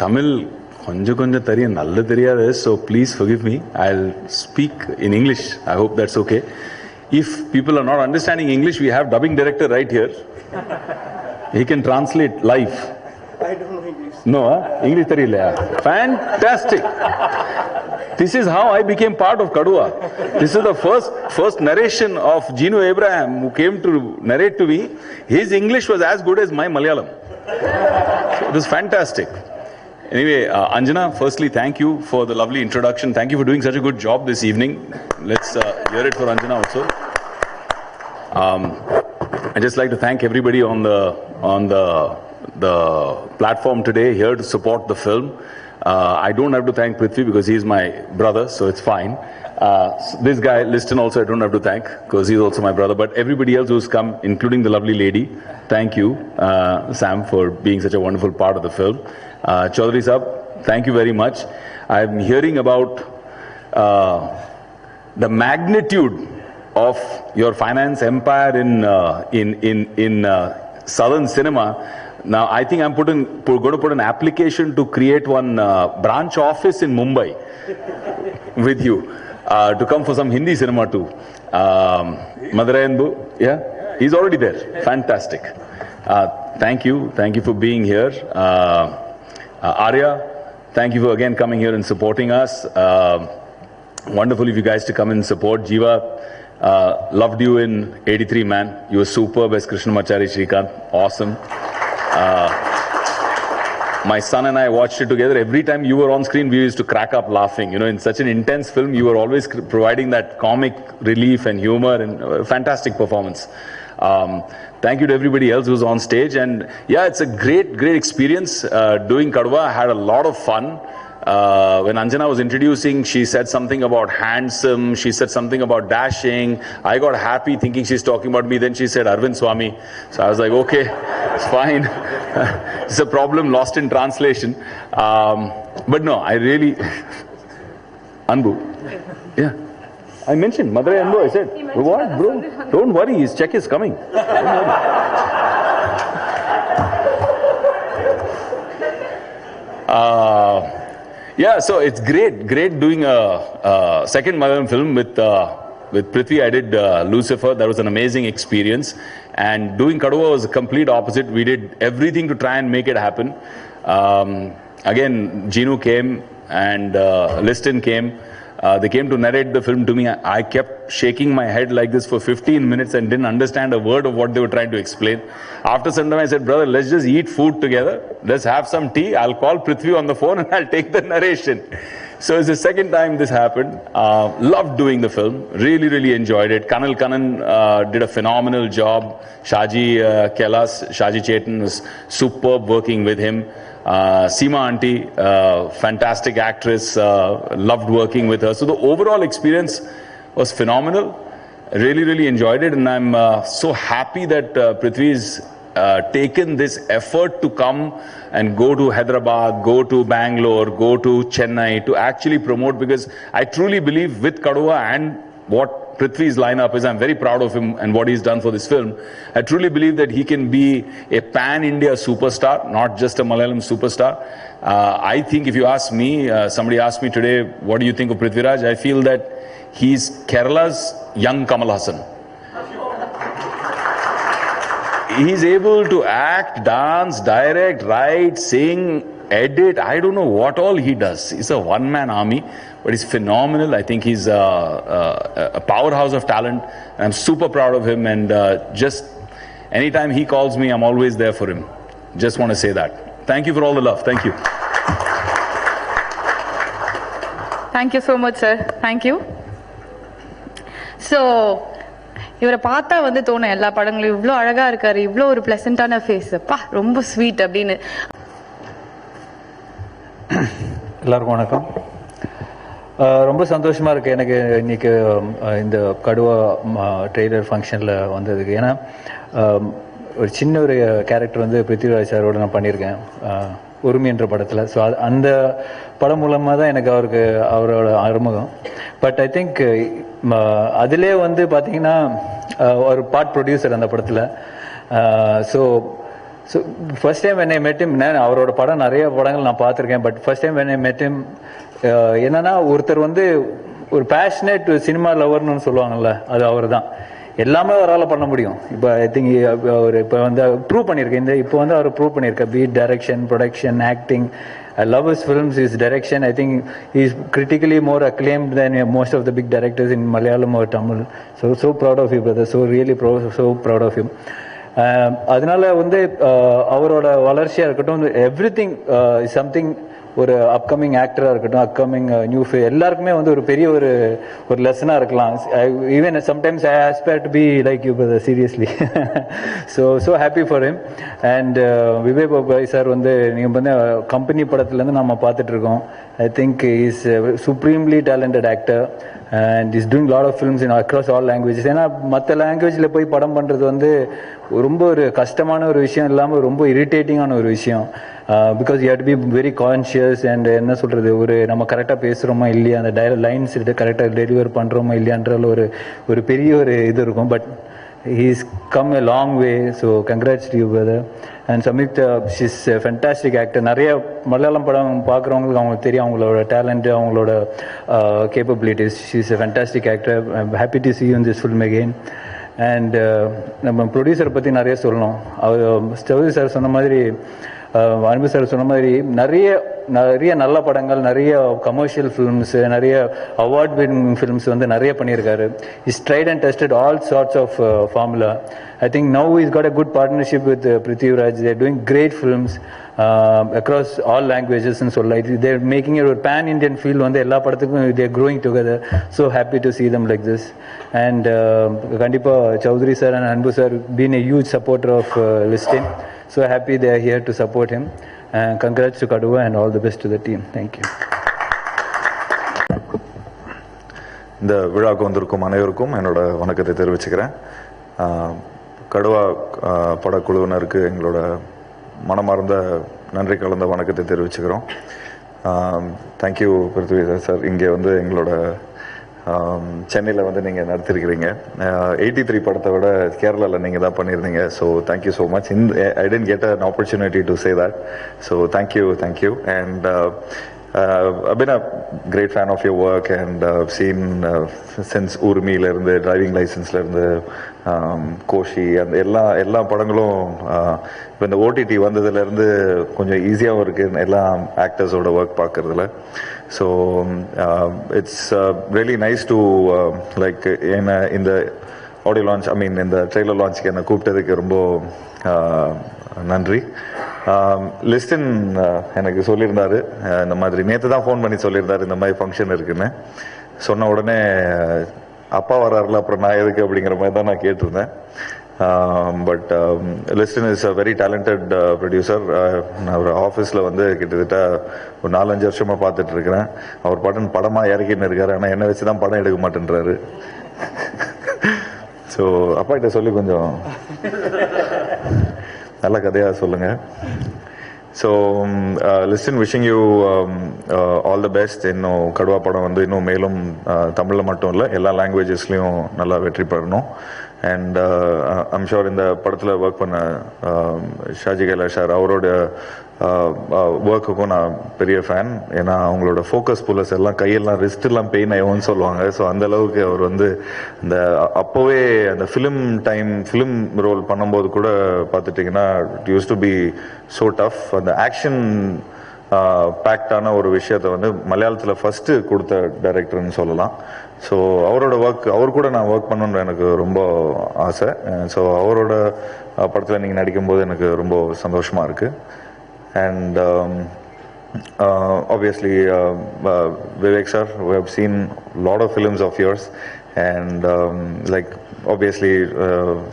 தமிழ் கொஞ்சம் கொஞ்சம் தெரியும், நல்ல தெரியாது. So please forgive me. I'll speak in English. I hope that's okay. If people are not understanding English, we have dubbing director right here. He can translate live. I don't know English. No, English தெரியலையா? Fantastic. This is how I became part of Kaduva. This is the first narration of Gino Abraham who came to narrate to me. His English was as good as my Malayalam. It was fantastic. Anyway, Anjana, firstly, thank you for the lovely introduction. Thank you for doing such a good job this evening. Let's hear it for Anjana also. I'd just like to thank everybody on the platform today here to support the film. I don't have to thank Prithvi because he's my brother, so it's fine. This guy, Liston, also I don't have to thank because he's also my brother. But everybody else who's come, including the lovely lady, thank you, Sam, for being such a wonderful part of the film. Chaudhary Saab, thank you very much. I'm hearing about the magnitude of your finance empire in southern cinema. Now, I think I'm going to put an application to create one branch office in Mumbai with you to come for some Hindi cinema too. Madarayanbu, yeah, he's already there. Fantastic. Thank you for being here. Arya, thank you for again coming here and supporting us. Wonderful of you guys to come and support. Jiva, loved you in 83 Man. You were superb as Krishnamachari Shrikant. Awesome. My son and I watched it together. Every time you were on screen, we used to crack up laughing. You know, in such an intense film, you were always providing that comic relief and humor, and fantastic performance. Thank you to everybody else who was on stage. And yeah, it's a great experience doing Kaduva. I had a lot of fun. When Anjana was introducing, she said something about handsome, she said something about dashing. I got happy thinking she's talking about me. Then she said Arvind Swamy. So I was like, okay, it's fine. It's a problem lost in translation. But no, I really... Anbu. Yeah. I mentioned Madurai Anbu. I said, what, bro? Don't worry, his check is coming. Yeah, so it's great doing a second Malayalam film with Prithvi. I did Lucifer. That was an amazing experience. And doing Kaduva was a complete opposite. We did everything to try and make it happen. Again, Ginu came and Liston came. They came to narrate the film to me. I kept shaking my head like this for 15 minutes and didn't understand a word of what they were trying to explain. After some time I said, brother, let's just eat food together. Let's have some tea. I'll call Prithvi on the phone and I'll take the narration. So it's the second time this happened. Loved doing the film. Really enjoyed it. Kanal Kanan did a phenomenal job. Shaji Kelas, Shaji Chetan was superb working with him. Seema Auntie, fantastic actress, loved working with her. So the overall experience was phenomenal. Really enjoyed it, and I'm so happy that Prithvi's taken this effort to come and go to Hyderabad, go to Bangalore, go to Chennai to actually promote, because I truly believe with Kaduva and what Prithvi's lineup is, I'm very proud of him and what he's done for this film. I truly believe that he can be a pan-India superstar, not just a Malayalam superstar. I think if you ask me, somebody asked me today, what do you think of Prithviraj? I feel that he's Kerala's young Kamal Hassan. He's able to act, dance, direct, write, sing, edit. I don't know what all he does. He's a one-man army, but he's phenomenal. I think he's a powerhouse of talent. And I'm super proud of him. And just anytime he calls me, I'm always there for him. Just want to say that. Thank you for all the love. Thank you. Thank you so much, sir. Thank you. So, இவரை பார்த்தா வந்து தோணும் எல்லா படங்களும் இவ்வளோ அழகா இருக்காரு, இவ்வளோ ஒரு பிளசண்டான ஃபேஸ், அப்பா ரொம்ப ஸ்வீட் அப்படின்னு. எல்லாருக்கும் வணக்கம். ரொம்ப சந்தோஷமா இருக்கு எனக்கு இன்னைக்கு இந்த கடுவா ட்ரெய்லர் ஃபங்க்ஷனில் வந்ததுக்கு. ஏன்னா ஒரு சின்ன ஒரு கேரக்டர் வந்து பிருத்திவிராஜ் சாரோட நான் பண்ணியிருக்கேன் உரிமை என்ற படத்தில். ஸோ அந்த படம் மூலமாக தான் எனக்கு அவரோட அறிமுகம். பட் ஐ திங்க் அதிலே வந்து பார்த்தீங்கன்னா ஒரு பார்ட் ப்ரொடியூசர் அந்த படத்தில். So first time when I met him, நான் அவரோட படம் நிறைய படங்கள் நான் பார்த்துருக்கேன். But first time when I met him, என்னன்னா ஒருத்தர் வந்து ஒரு பேஷனேட் சினிமா லவர்னு சொல்லுவாங்கல்ல, அது அவர் தான். எல்லாமே அவரால் பண்ண முடியும். இப்போ ஐ திங்க் அவர் இப்போ வந்து ப்ரூவ் பண்ணியிருக்கேன். இப்போ வந்து அவர் ப்ரூவ் பண்ணியிருக்கேன். Be it direction, production, acting. I love his films, his direction. I think he's critically more acclaimed than most of the big directors in Malayalam or Tamil. So proud of you, brother. So proud of him. அதனால வந்து அவரோட வளர்ச்சியாக இருக்கட்டும், everything is something. ஒரு upcoming ஆக்டராக இருக்கட்டும், upcoming new எல்லாருக்குமே வந்து ஒரு பெரிய ஒரு லெசனாக இருக்கலாம். Even sometimes I Aspire to be like you brother, seriously. So happy for him. And Vivek Oberoi sir வந்து நீங்கள் வந்து கம்பெனி படத்துலேருந்து நம்ம பார்த்துட்ருக்கோம். I think is supremely talented actor and he's doing a lot of films in across all languages. ஏன்னா மற்ற லாங்குவேஜில் போய் படம் பண்ணுறது வந்து ரொம்ப ஒரு கஷ்டமான ஒரு விஷயம் இல்லாமல் ரொம்ப இரிட்டேட்டிங்கான ஒரு விஷயம். Because you have to be very conscious and என்ன சொல்கிறது ஒரு நம்ம கரெக்டாக பேசுகிறோமா இல்லையா அந்த லைன்ஸ் கரெக்டாக டெலிவர் பண்ணுறோமா இல்லையான்ற ஒரு பெரிய ஒரு இது இருக்கும். But he's come a long way, so congrats to you, brother. And Samyuktha, she's a fantastic actor. நிறைய மலையாளம் படம் பார்க்குறவங்களுக்கு அவங்களுக்கு தெரியும் அவங்களோட டேலண்ட், அவங்களோட capabilities. she's a fantastic actor. I'm happy to see you in this film again. And நம்ம ப்ரொடியூசரை பற்றி நிறைய சொல்லணும். அவர் சௌத்ரி சார் சொன்ன மாதிரி, அன்பு சார் சொன்ன மாதிரி நிறைய நல்ல படங்கள், நிறைய கமர்ஷியல் ஃபிலிம்ஸ், நிறைய அவார்ட் வின்னிங் ஃபிலிம்ஸ் வந்து நிறைய பண்ணியிருக்காரு. Is tried and tested all sorts of formula. I think now he's got a good partnership with Prithviraj. They're doing great films across all languages and so like they're making it a pan-Indian feel. வந்து எல்லா படத்துக்கும் they're growing together. So happy to see them like this. And கண்டிப்பா Chowdhury sir and அன்பு sir been a huge supporter of Listin. So happy they are here to support him. And congrats to Kaduva and all the best to the team. Thank you. இந்த விழாவுக்கு வந்திருக்கும் அனைவருக்கும் என்னோட வணக்கத்தை தெரிவிச்சுக்கிறேன். கடுவா படக்குழுவினருக்கு எங்களோட மனமார்ந்த நன்றி கலந்த வணக்கத்தை தெரிவிச்சுக்கிறோம். Thank you Prithviraj sir. இங்கே வந்து எங்களோட சென்னையில் வந்து நீங்கள் நடத்திருக்கிறீங்க. 83 படத்தை விட கேரளாவில் நீங்கள் தான் பண்ணியிருந்தீங்க. So thank you so much. I tent get an opportunity to say that. So thank you. And I've been a great fan of your work and seen since Urmiல இருந்து டிரைவிங் லைசன்ஸ்ல இருந்து கோஷி அந்த எல்லா படங்களும் இப்போ இந்த ஓடிடி வந்ததுல இருந்து கொஞ்சம் ஈஸியாகவும் இருக்கு எல்லா ஆக்டர்ஸோட ஒர்க் பார்க்கறதுல. So it's really nice to like இந்த ஆடியோ லான்ச் இந்த ட்ரெய்லர் லான்ச்சுக்கு என்னை கூப்பிட்டதுக்கு ரொம்ப நன்றி. லிஸ்டின் எனக்கு சொல்லியிருந்தாரு இந்த மாதிரி, நேற்று தான் ஃபோன் பண்ணி சொல்லியிருந்தாரு இந்த மாதிரி ஃபங்க்ஷன் இருக்குன்னு. சொன்ன உடனே அப்பா வர்றாருல அப்புறம் நான் எதுக்கு அப்படிங்கிற மாதிரி தான் நான் கேட்டிருந்தேன். But லிஸ்டின் is a very talented producer. நான் ஒரு ஆஃபீஸில் வந்து கிட்டத்தட்ட ஒரு 4-5 வருஷமாக பார்த்துட்டு இருக்கிறேன். அவர் படமாக இறக்கின்னு இருக்காரு, ஆனால் என்னை வச்சு தான் படம் எடுக்க மாட்டேன்றாரு. ஸோ அப்பா கிட்ட சொல்லி கொஞ்சம் நல்ல கதையாக சொல்லுங்கள். So listen, wishing you all the best. இன்னும் கடுவா படம் வந்து இன்னும் மேலும் தமிழில் மட்டும் இல்லை எல்லா லாங்குவேஜஸ்லையும் நல்லா வெற்றி பெறணும். அண்ட் ஐம் ஷோர் இந்த படத்தில் ஒர்க் பண்ண ஷாஜி கைலாஷ் சார், அவரோட ஒர்க்குக்கும் நான் பெரிய ஃபேன். ஏன்னா அவங்களோட ஃபோக்கஸ் புல்லஸ் எல்லாம் கையெல்லாம் ரிஸ்டெல்லாம் பெயின் ஆகும்னு சொல்லுவாங்க. ஸோ அந்த அளவுக்கு அவர் வந்து இந்த அப்போவே அந்த ஃபிலிம் ரோல் பண்ணும்போது கூட பார்த்துட்டிங்கன்னா it use to be so tough. அந்த ஆக்ஷன் பேக்டான ஒரு விஷயத்தை வந்து மலையாளத்தில் ஃபர்ஸ்ட் கொடுத்த டைரக்டர்னு சொல்லலாம். ஸோ அவரோட அவர் கூட நான் ஒர்க் பண்ணணுன்னு எனக்கு ரொம்ப ஆசை. ஸோ அவரோட படத்தில் நீங்கள் நடிக்கும்போது எனக்கு ரொம்ப சந்தோஷமாக இருக்குது. And obviously Vivek sir, we have seen a lot of films of yours, and like obviously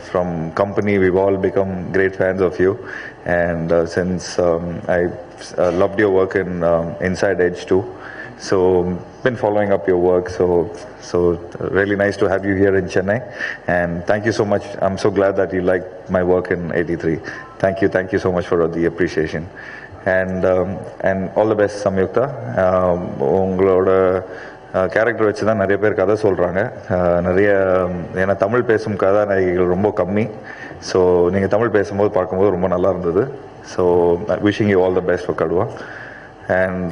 from company we've all become great fans of you. And since I loved your work in Inside Edge too, so been following up your work. So really nice to have you here in Chennai, and thank you so much. I'm so glad that you liked my work in 83. Thank you so much for the appreciation. And all the best, Samyuktha. உங்களோட character வச்சு தான் நிறைய பேர் கதை சொல்கிறாங்க. ஏன்னா தமிழ் பேசும் கதாநாயகிகள் ரொம்ப கம்மி. ஸோ நீங்கள் தமிழ் பேசும்போது பார்க்கும்போது ரொம்ப நல்லா இருந்தது. So wishing you all the best for Kaduva. And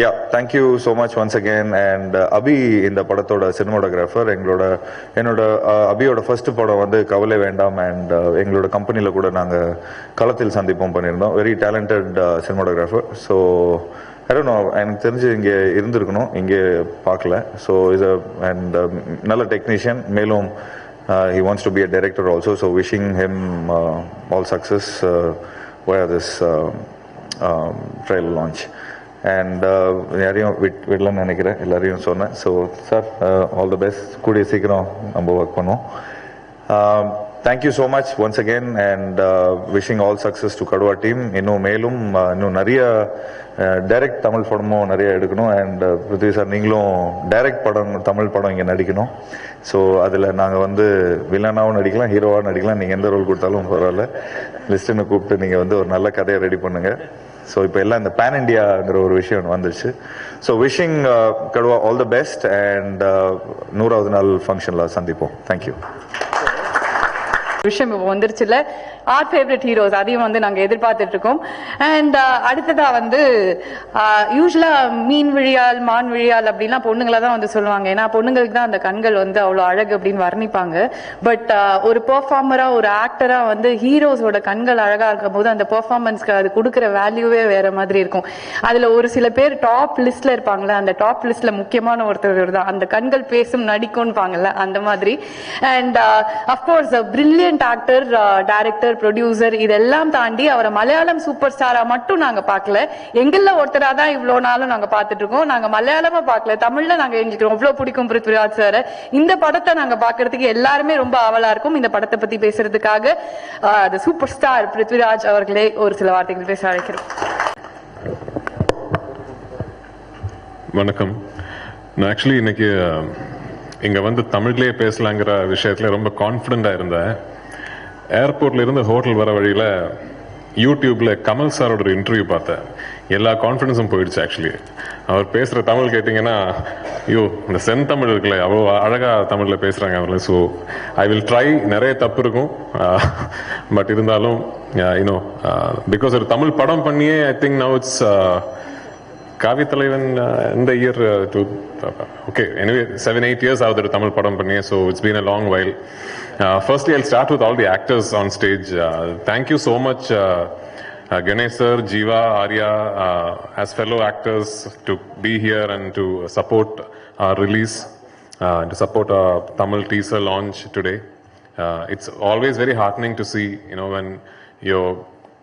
yeah, thank you so much once again. And Abhi இந்த படத்தோட சினிமாட்டோகிராஃபர், என்னோட அபியோட ஃபர்ஸ்ட் படம் வந்து கவலை வேண்டாம். அண்ட் எங்களோட கம்பெனியில் கூட நாங்கள் களத்தில் சந்திப்போம் பண்ணியிருந்தோம். Very talented cinematographer. So I don't know, எனக்கு தெரிஞ்சு இங்கே இருந்திருக்கணும், இங்கே பார்க்கல. ஸோ இஸ் அண்ட் நல்ல டெக்னீஷியன். மேலும் he wants to be a director also. So wishing him all success via this trailer launch. And யாரையும் விடலன்னு நினைக்கிறேன், எல்லாரையும் சொன்னேன். So sir, all the best. கூடிய சீக்கிரம் நம்ம ஒர்க் பண்ணுவோம். Thank you so much once again. And wishing all success to Kaduva team. மேலும் இன்னும் நிறைய டைரக்ட் தமிழ் படமும் நிறைய எடுக்கணும். அண்ட் பிருத்வி சார், நீங்களும் டைரக்ட் தமிழ் படம் இங்கே நடிக்கணும். ஸோ அதில் நாங்கள் வந்து வில்லனாகவும் நடிக்கலாம், ஹீரோவாகவும் நடிக்கலாம். நீங்கள் எந்த ரோல் கொடுத்தாலும் பரவாயில்ல. லிஸ்டினை கூப்பிட்டு நீங்கள் வந்து ஒரு நல்ல கதையை ரெடி பண்ணுங்கள். ஸோ இப்போ எல்லாம் இந்த பேன் இண்டியாங்கிற ஒரு விஷயம் வந்துருச்சு. So wishing Kaduva all the best and 100வது நாள் ஃபங்க்ஷனில் சந்திப்போம். தேங்க்யூ. விஷயம் இப்போ வந்துருச்சுல, ஆர் ஃபேவரட் ஹீரோஸ் அதையும் வந்து நாங்கள் எதிர்பார்த்துட்டு இருக்கோம். அண்ட் அடுத்ததா வந்து யூஸ்வலா மீன் விழியால் மான் விழியால் அப்படின்னா பொண்ணுங்களை தான் வந்து சொல்லுவாங்க. ஏன்னா பொண்ணுங்களுக்கு தான் அந்த கண்கள் வந்து அவ்வளோ அழகு அப்படின்னு வர்ணிப்பாங்க. பட் ஒரு பெர்ஃபார்மரா ஒரு ஆக்டரா வந்து ஹீரோஸோட கண்கள் அழகா இருக்கும் போது அந்த பெர்ஃபார்மன்ஸ்க்கு அது கொடுக்குற வேல்யூவே வேற மாதிரி இருக்கும். அதுல ஒரு சில பேர் டாப் லிஸ்ட்ல இருப்பாங்களே, அந்த டாப் லிஸ்ட்ல முக்கியமான ஒருத்தர் தான் அந்த கண்கள் பேசும் நடிக்கும்பாங்கல்ல, அந்த மாதிரி. And of course brilliant actor, director, producer, இதெல்லாம் தாண்டி அவரை மலையாளம் சூப்பர் ஸ்டாரா மட்டும் நாங்க பார்க்கல, எங்கள ஒருத்தரா தான் இவ்வளவு நாளும் நாங்க பார்த்துட்டு இருக்கோம். நாங்க மலையாளமா பார்க்கல, தமிழ்ல நாங்க எங்களுக்கு அவ்வளவு பிடிக்கும் பிருத்விராஜ் சார். இந்த படத்தை நாங்க பாக்குறதுக்கு எல்லாருமே ரொம்ப ஆவலா இருக்கும். இந்த படத்தை பத்தி பேசுறதுக்காக சூப்பர் ஸ்டார் பிருத்விராஜ் அவர்களே ஒரு சில வார்த்தைகள் பேச அழைக்கிறோம். வணக்கம். நான் ஆக்சுவலி இன்னைக்கு இங்க வந்து தமிழ்லயே பேசலாங்கிற விஷயத்துல ரொம்ப கான்பிடண்டா இருந்தேன். ஏர்போர்ட்ல இருந்து ஹோட்டல் வர வழியில யூடியூப்ல கமல் சாரோட ஒரு இன்டர்வியூ பார்த்தேன். எல்லா கான்ஃபிடன்ஸும் போயிடுச்சு. ஆக்சுவலி அவர் பேசுற தமிழ் கேட்டீங்கன்னா, ஐயோ இந்த செந்தமிழ் இருக்குல்ல, அவ்வளோ அழகா தமிழ்ல பேசுறாங்க அவர்கள். So I will try. நிறைய தப்பு இருக்கும், பட் இருந்தாலும் யூனோ பிகாஸ் ஒரு தமிழ் படம் பண்ணியே ஐ திங்க் நவ் இட்ஸ் காவிய தலைவன் இந்த இயர் ஓகே எனிவே 7-8 years ஆகுது தமிழ் படம் பண்ணி. So it's been a long while. Firstly, I'll start with all the actors on stage. Thank you so much, Ganesh sir, Jeeva, Arya, as fellow actors, to be here and to support our release, to support our Tamil teaser launch today. It's always very heartening to see, you know, when your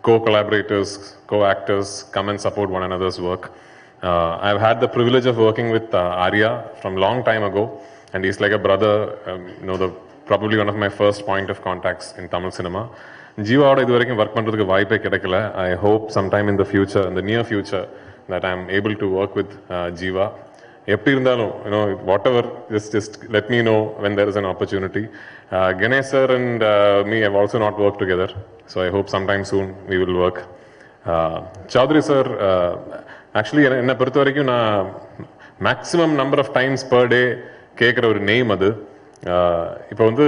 co-collaborators, co-actors come and support one another's work. I've had the privilege of working with Arya from long time ago, and he's like a brother, you know, probably one of my first point of contacts in Tamil cinema. Jeevaoda idu varaikkum work pandradhukku vaaipe kedakkala. I hope sometime in the future, in the near future, that I'm able to work with Jeeva. Eppadi irundhalum, you know, whatever, just let me know when there is an opportunity. Ganesh sir and me have also not worked together, so I hope sometime soon we will work. Chaudhary sir, actually enna பொறுத்த வரைக்கும் நான் maximum number of times per day கேட்குற ஒரு name அது. இப்போ வந்து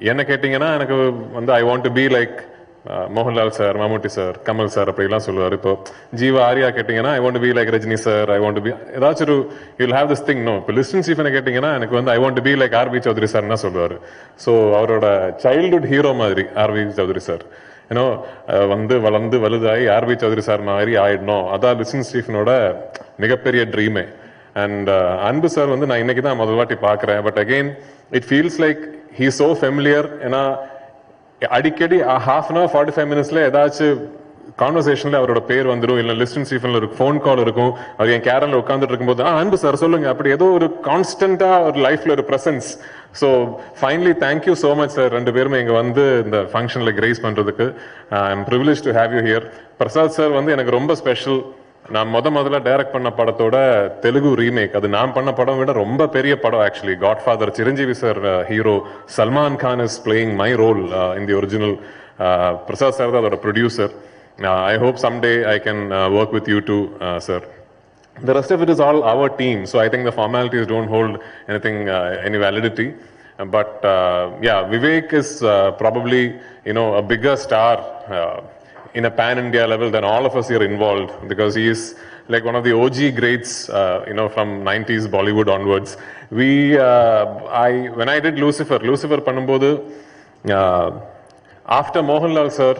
என்ன கேட்டிங்கன்னா, எனக்கு வந்து I want to be like Mohanlal sir, Mammootty sir, Kamal sir அப்படிலாம் சொல்லுவார். இப்போ ஜீவா ஆர்யா கேட்டிங்கன்னா I want to be like Rajini sir, I want to be ஏதாச்சும் ஒரு you'll have this thing. No, இப்போ லிஸ்டன் சீஃப்னு கேட்டிங்கன்னா எனக்கு வந்து I want to be like R B Choudary சார்னா சொல்லுவார். ஸோ அவரோட சைல்டுஹுட் ஹீரோ மாதிரி ஆர்வி சௌத்ரி சார். ஏன்னோ வந்து வளர்ந்து வலுதாகி ஆர்வி சௌத்ரி சார் மாதிரி ஆயிடணும், அதான் லிஸ்டன் சீஃப்னோட மிகப்பெரிய ட்ரீமே. அண்ட் அன்பு சார் வந்து நான் இன்னைக்கு தான் முதல் வாட்டி பார்க்குறேன். But again it feels like he so familiar. ஏன்னா அடிக்கடி 1/2 hour 45 minutesல ஏதாச்சும் கான்வர்சேஷன்ல அவரோட பேர் வந்துடும், இல்லை லிஸ்டன் சீஃபன்ல ஒரு ஃபோன் கால் இருக்கும். அவர் என் கேரன்ல உட்காந்துட்டு இருக்கும்போது அன்பு சார் சொல்லுங்க, அப்படி ஏதோ ஒரு கான்ஸ்டன்டா ஒரு லைஃப்ல ஒரு presence. So finally thank you so much sir, ரெண்டு பேருமே இங்கே வந்து இந்த ஃபங்க்ஷனில் கிரேஸ் பண்ணுறதுக்கு. I am privilege to have you here. Prasad sir வந்து எனக்கு ரொம்ப ஸ்பெஷல். நான் முதல்ல டைரக்ட் பண்ண படத்தோட தெலுங்கு ரீமேக், அது நான் பண்ண படம் விட ரொம்ப பெரிய படம் actually. Godfather, Chiranjeevi sir hero, Salman Khan is playing my role in the original. Prasad sir தான் அதோட producer. I hope someday I can work with you too, sir. The rest of it is all our team, so I think the formalities don't hold anything, any validity. But yeah, Vivek is probably, you know, a bigger star in a pan-India level than all of us here involved, because he is like one of the OG greats, you know, from 90s Bollywood onwards. When I did Lucifer பண்ணும்போது, after Mohanlal sir,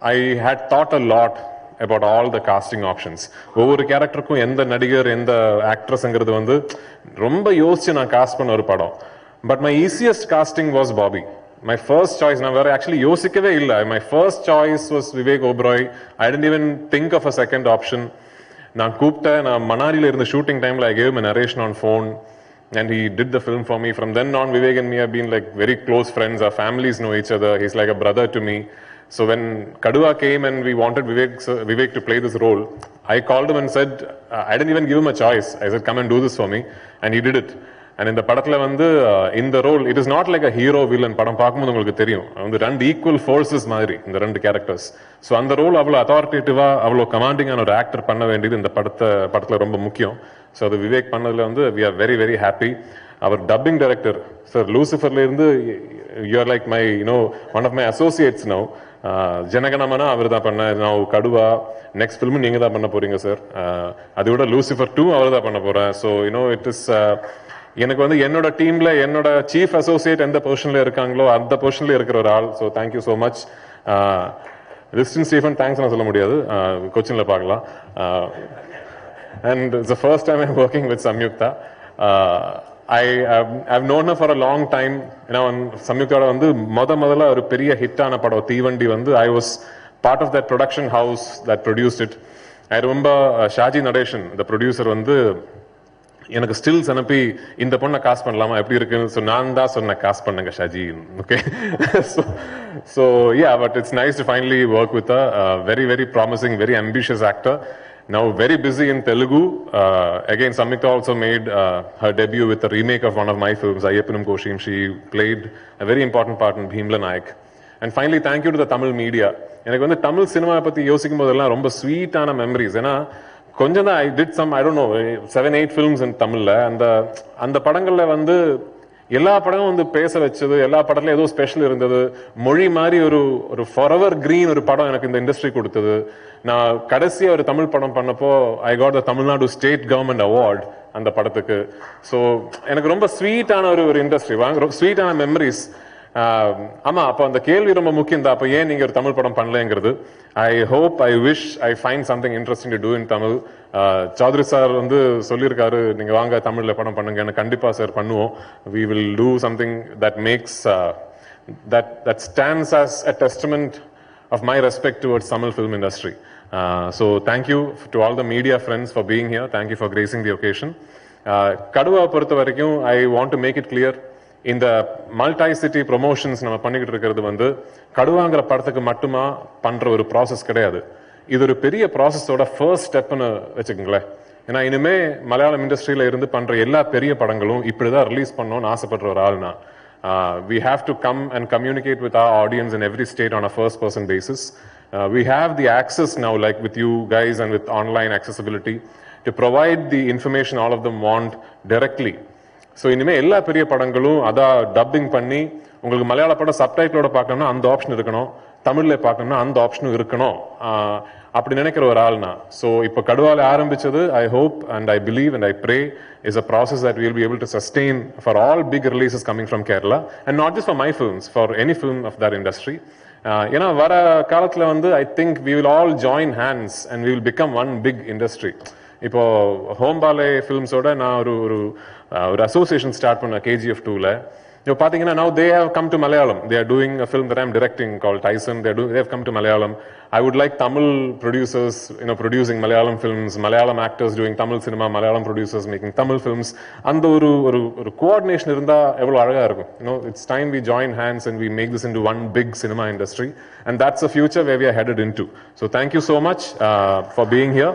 I had thought a lot about all the casting options. ஒவ்வொரு கேரக்டருக்கும் எந்த நடிகர் எந்த ஆக்ட்ரஸ்ங்கிறது வந்து ரொம்ப யோசிச்சு நான் cost பண்ண ஒரு படம். But my easiest casting was Bobby. My first choice, நான் வேற ஆக்சுவலி யோசிக்கவே இல்லை. My first choice was Vivek Oberoi. I didn't even think of a second option. நான் கூப்பிட்டேன். நான் மணாலியில் இருந்த ஷூட்டிங் டைமில் I gave him a narration on phone and he did the film for me. From then on, Vivek and me have been like very close friends. Our families know each other. He's like a brother to me. So when Kaduva came and we wanted Vivek to play this role, I called him and said, I didn't even give him a choice. I said, come and do this for me. And he did it. And இந்த படத்துல வந்து இந்த role it is not like a hero villain. படம் பார்க்கும்போது உங்களுக்கு தெரியும் வந்து ரெண்டு ஈக்குவல் ஃபோர்ஸஸ் மாதிரி இந்த ரெண்டு கேரக்டர்ஸ். ஸோ அந்த ரோல் அவ்வளோ அத்தாரிட்டேட்டிவா அவ்வளோ கமாண்டிங்கான ஒரு ஆக்டர் பண்ண வேண்டியது இந்த படத்துல ரொம்ப முக்கியம். ஸோ அது விவேக் பண்ணதுல வந்து we are very very happy. அவர் டப்பிங் டைரக்டர் சார் லூசிஃபர்ல இருந்து you're like my one of my associates now. Jana Gana Mana அவர் தான் பண்ண, நான் கடுவா நெக்ஸ்ட் ஃபிலிம் நீங்க தான் பண்ண போறீங்க சார். அதை விட லூசிஃபர் 2 அவர் தான் பண்ண போறேன். ஸோ இட் இஸ் எனக்கு வந்து என்னோட டீம்ல என்னோட சீஃப் அசோசியேட் எந்த பொசிஷன்ல இருக்காங்களோ அந்த பொசிஷன்ல இருக்கிற ஒரு ஆள். So thank you so much. ரிஸ்டன் ஸ்டீஃபன் தேங்க்ஸ் நான் சொல்ல முடியாது, கொச்சின்ல பார்க்கலாம். And it's the first time I'm working with Samyuktha. I've known her for a long time. சம்யுக்தாவோட வந்து முதல்ல ஒரு பெரிய ஹிட்டான படம் தீவண்டி வந்து I was part of that production house that produced it. I remember Shaji Natesan the producer வந்து எனக்கு ஸ்டில்ஸ் அனுப்பி இந்த பொண்ணை காஸ்ட் பண்ணலாமா எப்படி இருக்குன்னு. ஸோ நான் தான் சொன்னேன் காஸ்ட் பண்ணுங்க Shaji. Okay. So yeah, but it's nice to finally work with a very very promising, very ambitious actor. Now very busy in Telugu. Again, Samyuktha also made her debut with a remake of one of my films, Ayyappanum Koshim. She played a very important part in Bhimla Nayak. And finally, thank you to the Tamil media. எனக்கு வந்து Tamil cinema பத்தி யோசிக்கும் போதெல்லாம் ரொம்ப ஸ்வீட்டான memories. ஏன்னா கொஞ்சம் தான் I did some, I don't know, 7-8 films in தமிழ்ல. அந்த படங்கள்ல வந்து எல்லா படமும் வந்து பேச வச்சது, எல்லா படத்துல ஏதோ ஸ்பெஷல் இருந்தது. மொழி மாதிரி ஒரு ஃபாரெவர் கிரீன் ஒரு படம் எனக்கு இந்த இண்டஸ்ட்ரி கொடுத்தது. நான் கடைசியா ஒரு தமிழ் படம் பண்ணப்போ I got the Tamil Nadu state government award அந்த படத்துக்கு. ஸோ எனக்கு ரொம்ப ஸ்வீட்டான ஒரு இண்டஸ்ட்ரி, ஸ்வீட்டான மெமரிஸ். ஆமா, அப்போ அந்த கேள்வி ரொம்ப முக்கியம் தான். அப்போ ஏன் நீங்க ஒரு தமிழ் படம் பண்ணலங்கிறது. I hope, I wish I find something interesting to do in Tamil. Choudary sir வந்து சொல்லியிருக்காரு நீங்க வாங்க தமிழ்ல படம் பண்ணுங்க. கண்டிப்பா சார் பண்ணுவோம். we will do something that makes that stands as a testament of my respect towards Tamil film industry. So thank you to all the media friends for being here. Thank you for gracing the occasion. Kaduva பொறுத்த வரைக்கும் I want to make it clear, இந்த multi city promotions நம்ம பண்ணிக்கிட்டு இருக்கிறது வந்து கடுவாங்கிற படத்துக்கு மட்டுமா பண்ற ஒரு ப்ராசஸ் கிடையாது. இது ஒரு பெரிய ப்ராசஸோட ஃபர்ஸ்ட் ஸ்டெப்னு வச்சுக்கோங்களேன். ஏன்னா இனிமே மலையாளம் இண்டஸ்ட்ரியில இருந்து பண்ற எல்லா பெரிய படங்களும் இப்படிதான் ரிலீஸ் பண்ணணும்னு ஆசைப்படுற ஒரு ஆள்னா we have to come and communicate with our audience in every state on a first person basis. We have the access now, like with you guys and with online accessibility, to provide the information all of them want directly. So இனிமேல் எல்லா பெரிய படங்களும் அதான் dubbing பண்ணி உங்களுக்கு மலையாள படம் சப்டைட்டிலோட பார்க்கணும்னா அந்த ஆப்ஷன் இருக்கணும், தமிழ்ல பார்க்கணும்னா அந்த ஆப்ஷனும் இருக்கணும், அப்படி நினைக்கிற ஒரு ஆள்னா. ஸோ இப்போ கடுவால ஆரம்பிச்சது I hope and I believe and I pray is a process that will be able to sustain for all big releases coming from Kerala and not just for my films, for any film of that industry. ஏன்னா வர காலத்துல வந்து I think we will all join hands and we will become one big industry. இப்போ ஹோம்பாலே ஃபிலிம்ஸோட நான் ஒரு association start பண்ண KGF 2ல. இப்போ பார்த்தீங்கன்னா now they have come to Malayalam. They are doing a film that I am directing called Tyson. They have come to Malayalam. I would like Tamil producers, producing Malayalam films, Malayalam actors doing Tamil cinema, Malayalam producers making Tamil films. அந்த ஒரு coordination இருந்தா எவ்வளவு அழகா இருக்கும். It's time we join hands and we make this into one big cinema industry, and that's the future where we are headed into. So thank you so much for being here.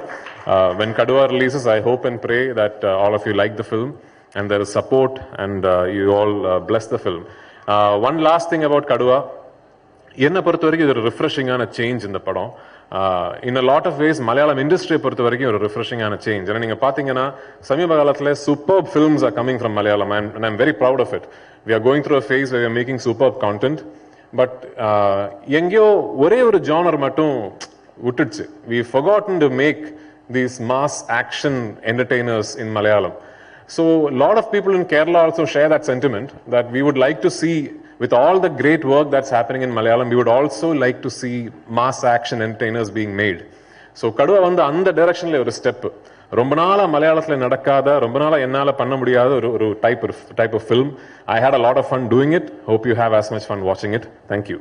When Kaduva releases, I hope and pray that all of you like the film and there is support and you all bless the film. One last thing about Kaduva, என்ன பொறுத்த வரைக்கும் இது ஒரு ரிஃப்ரெஷிங்கான change இந்த படம். In a lot of ways Malayalam இண்டஸ்ட்ரியை பொறுத்த வரைக்கும் ஒரு ரிஃப்ரெஷிங்கான சேஞ்ச். ஏன்னா நீங்க பாத்தீங்கன்னா சமீப காலத்துல superb films are coming from Malayalam and I'm very proud of it. We are going through a phase where we are making superb content, but எங்கேயோ ஒரே ஒரு ஜானர் மட்டும் விட்டுடுச்சு. We forgotten to make these mass action entertainers in Malayalam. So a lot of people in Kerala also share that sentiment that we would like to see, with all the great work that's happening in Malayalam, we would also like to see mass action entertainers being made. So Kaduva வந்து அந்த டைரக்ஷன்ல ஒரு step. ரொம்ப நாளா மலையாளத்துல நடக்காத, ரொம்ப நாளா என்னால பண்ண முடியாத ஒரு type of film. I had a lot of fun doing it. Hope you have as much fun watching it. Thank you.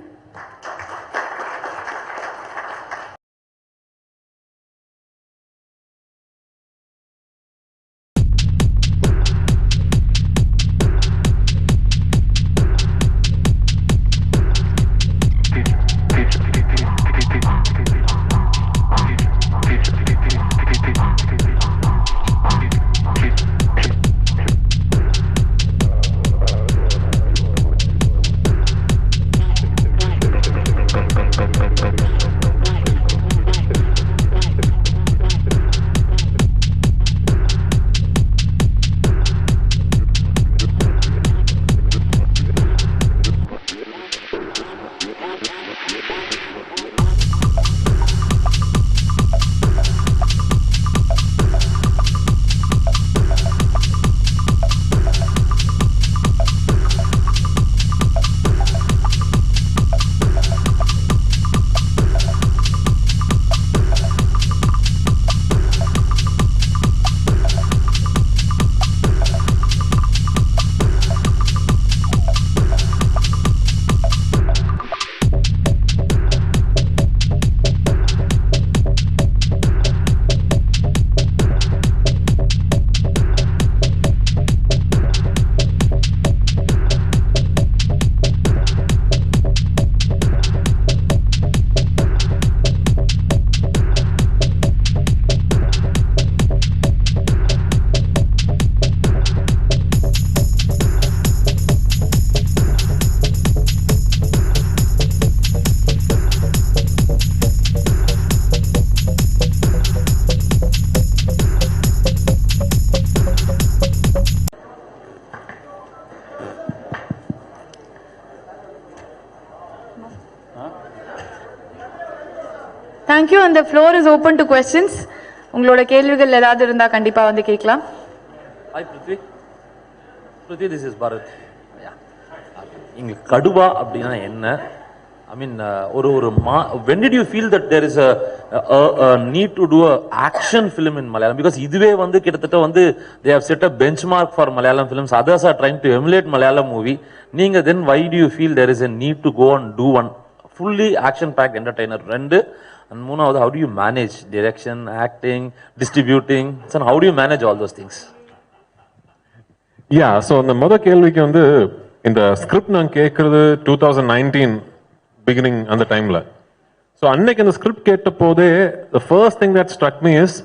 Thank you. அந்த floor is open to questions. உங்களோட கேள்விகள் ஏதாவது இருந்தா கண்டிப்பா வந்து கேட்கலாம். Hi Prithvi. Prithvi, this is Bharath. இங்க கடுவா அப்படின்னா என்ன? ஐ மீன் ஒரு when did you feel that there is a need to do a action film in Malayalam? Because இதுவே வந்து கிட்டத்தட்ட வந்து they have set a benchmark for Malayalam films. Others are trying to emulate Malayalam movie. நீங்க then why do you feel there is a need to go and do one fully action packed entertainer? ரெண்டு. And மூணாவது, how do you manage direction, acting, distributing? So how do you manage all those things? Yeah, so அந்த முத கேள்விக்கு வந்து இந்த script நான் கேட்கறது 2019 beginning அந்த டைம்ல. ஸோ அன்னைக்கு அந்த ஸ்கிரிப்ட் கேட்ட போதே the first thing that struck me is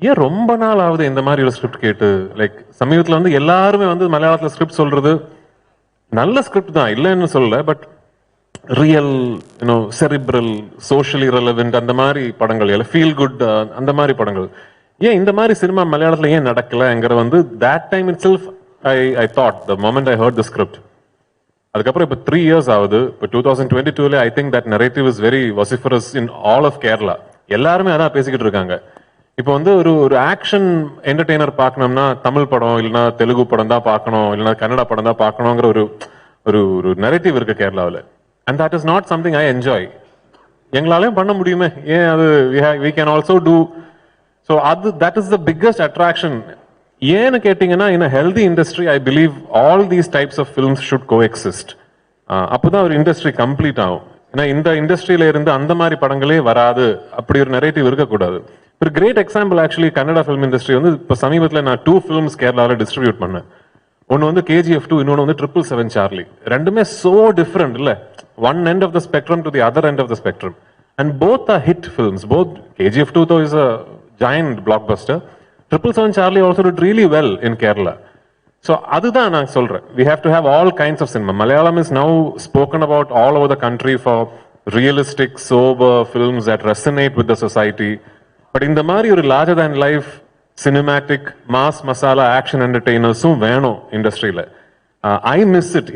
ஏன் ரொம்ப நாள் ஆகுது இந்த மாதிரி ஒரு ஸ்கிரிப்ட் கேட்டு. லைக் சமீபத்தில் வந்து எல்லாருமே வந்து மலையாளத்தில் ஸ்கிரிப்ட் சொல்றது நல்ல ஸ்கிரிப்ட் தான், இல்லைன்னு சொல்லல, but real cerebral socially relevant அந்த மாதிரி படங்கள், இல்லை ஃபீல் குட் அந்த மாதிரி படங்கள். ஏன் இந்த மாதிரி சினிமா மலையாளத்தில் ஏன் நடக்கலங்கிற வந்து that time itself I thought the moment I heard the script. அதுக்கப்புறம் இப்போ 3 years ஆகுது. இப்போ 2022ல I think that narrative is very vociferous in all of Kerala. எல்லாருமே அதான் பேசிக்கிட்டு இருக்காங்க. இப்போ வந்து ஒரு ஆக்ஷன் என்டர்டெய்னர் பார்க்கணும்னா தமிழ் படம் இல்லைன்னா தெலுங்கு படம் தான் பார்க்கணும், இல்லைன்னா கன்னடா படம் தான் பார்க்கணுங்கிற ஒரு நரேட்டிவ் இருக்கு கேரளாவில். And that is not something I enjoy. எங்களாலையும் பண்ண முடியுமே, ஏன் அது we can also do. So that is the biggest attraction. ஏன்னு கேட்டீங்கன்னா in a healthy industry I believe all these types of films should coexist. அப்போதான் ஒரு இண்டஸ்ட்ரி கம்ப்ளீட் ஆகும். ஏன்னா இந்த இண்டஸ்ட்ரியில இருந்து அந்த மாதிரி படங்களே வராது, அப்படி ஒரு நரேட்டிவ் இருக்கக்கூடாது. ஒரு great example actually Kannada film industry வந்து இப்போ சமீபத்தில் நான் 2 films கேரளாவில் டிஸ்ட்ரிபியூட் பண்ணேன். ஒன்று வந்து KGF 2, இன்னொன்று வந்து 777 சார்லி. ரெண்டுமே so different இல்லை, one end of the spectrum to the other end of the spectrum, and both are hit films. Both KGF 2 though is a giant blockbuster, 777 Charlie also did really well in Kerala. So அதுதான் நான் சொல்றேன், we have to have all kinds of cinema. Malayalam is now spoken about all over the country for realistic, sober films that resonate with the society. But இந்த மாதிரி ஒரு larger than life cinematic mass masala action entertainers-um வேணும் இண்டஸ்ட்ரியில. I miss it.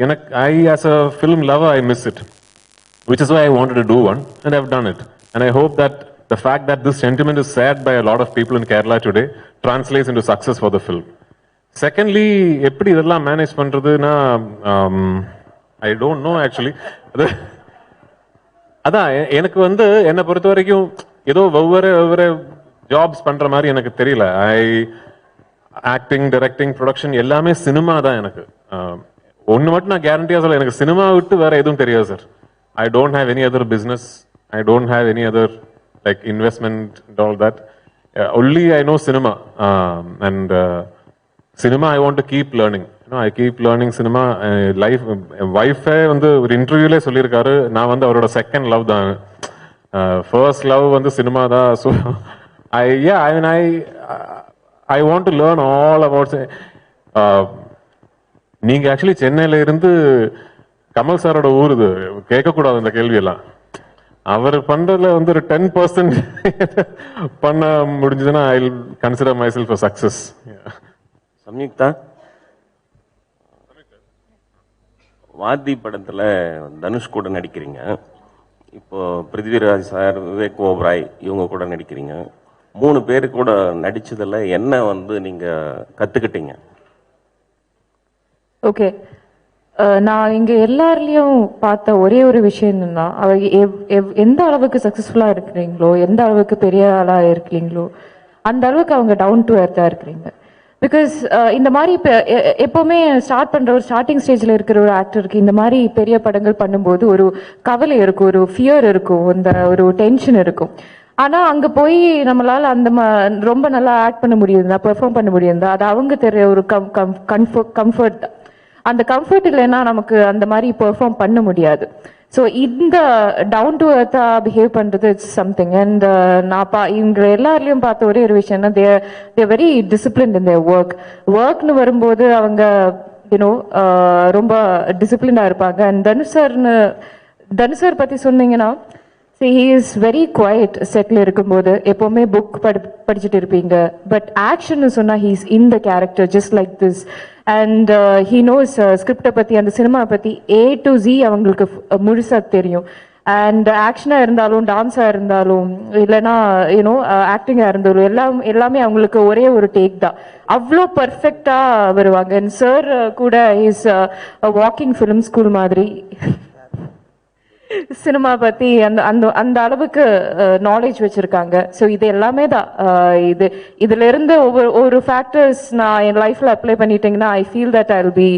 I as a film lover I miss it, which is why I wanted to do one, and I've done it. And I hope that the fact that this sentiment is shared by a lot of people in Kerala today translates into success for the film. Secondly, எப்படி இதெல்லாம் manage பண்றதுன்னா I don't know actually. அதான் எனக்கு வந்து என்னை பொறுத்த வரைக்கும் ஏதோ ஒவ்வொரு ஜாப்ஸ் பண்ற மாதிரி எனக்கு தெரியல. ஆக்டிங், டைரக்டிங், ப்ரொடக்ஷன் எல்லாமே சினிமா தான் எனக்கு. ஒன்று மட்டும் நான் கேரண்டியா சொல்ல, எனக்கு சினிமா விட்டு வேற எதுவும் தெரியாது sir. I don't have any other business. I don't have any other like investment and all that. Only I know cinema, and cinema I want to keep learning. I keep learning cinema. Life, wife வந்து ஒரு இன்டர்வியூலே சொல்லியிருக்காரு, நான் வந்து அவரோட second love தான். First love வந்து cinema தான். So I want to learn all about. நீங்க ஆக்சுவலி சென்னையில இருந்து கமல் சாரோட ஊர் இது கேட்கக்கூடாது இந்த கேள்வியெல்லாம். அவர் பண்றதுல வந்து ஒரு 10% பண்ண முடிஞ்சதுன்னா I will consider my self a success. Samyuktha, வாதி படத்துல தனுஷ் கூட நடிக்கிறீங்க, இப்போ பிருத்விராஜ் சார், விவேக் ஓபராய் இவங்க கூட நடிக்கிறீங்க. 3 பேர் கூட நடிச்சதுல என்ன வந்து நீங்க கத்துக்கிட்டீங்க? ஓகே, நான் இங்கே எல்லாருலேயும் பார்த்த ஒரே ஒரு விஷயம் என்னன்னா, எந்த அளவுக்கு சக்ஸஸ்ஃபுல்லாக இருக்கிறீங்களோ, எந்த அளவுக்கு பெரிய ஆளாக இருக்கிறீங்களோ, அந்த அளவுக்கு அவங்க டவுன் டு எர்த்தாக இருக்கிறீங்க. பிகாஸ் இந்த மாதிரி இப்போ எப்போவுமே ஒரு ஸ்டார்டிங் ஸ்டேஜில் இருக்கிற ஒரு ஆக்டருக்கு இந்த மாதிரி பெரிய படங்கள் பண்ணும்போது ஒரு கவலை இருக்கும், ஒரு ஃபியர் இருக்கும், ஒரு டென்ஷன் இருக்கும். ஆனால் அங்கே போய் நம்மளால் ரொம்ப நல்லா ஆக்ட் பண்ண முடியுதா, பெர்ஃபார்ம் பண்ண முடியுதா, அது அவங்க தெரிய ஒரு கம்ஃபர்ட். அந்த கம்ஃபர்ட் இல்லைன்னா நமக்கு அந்த மாதிரி பெர்ஃபார்ம் பண்ண முடியாது. ஸோ இந்த டவுன் டு எர்த்தா பிஹேவ் பண்ணுறது இட்ஸ் சம்திங். அண்ட் நான் இவங்க எல்லாருலேயும் பார்த்த ஒரே ஒரு விஷயம்னா, தே வெரி டிசிப்ளின்ட் இன் தேர் ஒர்க்னு வரும்போது அவங்க ரொம்ப டிசிப்ளினாக இருப்பாங்க. அண்ட் தனுஷ் சார் பற்றி சொன்னீங்கன்னா, he is very quiet settle இருக்கும்போது. எப்போவுமே புக் படிச்சுட்டு இருப்பீங்க, பட் ஆக்ஷன் சொன்னா he is in the character just like this. And he knows ஸ்கிரிப்டை பற்றி, அந்த சினிமா பற்றி A to Z அவங்களுக்கு முழுசா தெரியும். அண்ட் ஆக்ஷனாக இருந்தாலும் டான்ஸாக இருந்தாலும் இல்லைன்னா யூனோ ஆக்டிங்காக இருந்தாலும் எல்லாமே அவங்களுக்கு ஒரே ஒரு டேக் தான், அவ்வளோ பர்ஃபெக்டாக வருவாங்க. அண்ட் சார் கூட இஸ் வாக்கிங் ஃபிலிம் ஸ்கூல் மாதிரி சினிமா பற்றி அந்த அளவுக்கு நாலேஜ் வச்சுருக்காங்க. ஸோ இது எல்லாமே தான். இதிலிருந்து ஒரு ஃபேக்டர்ஸ் நான் என் லைஃப்பில் அப்ளை பண்ணிட்டீங்கன்னா I feel that I will be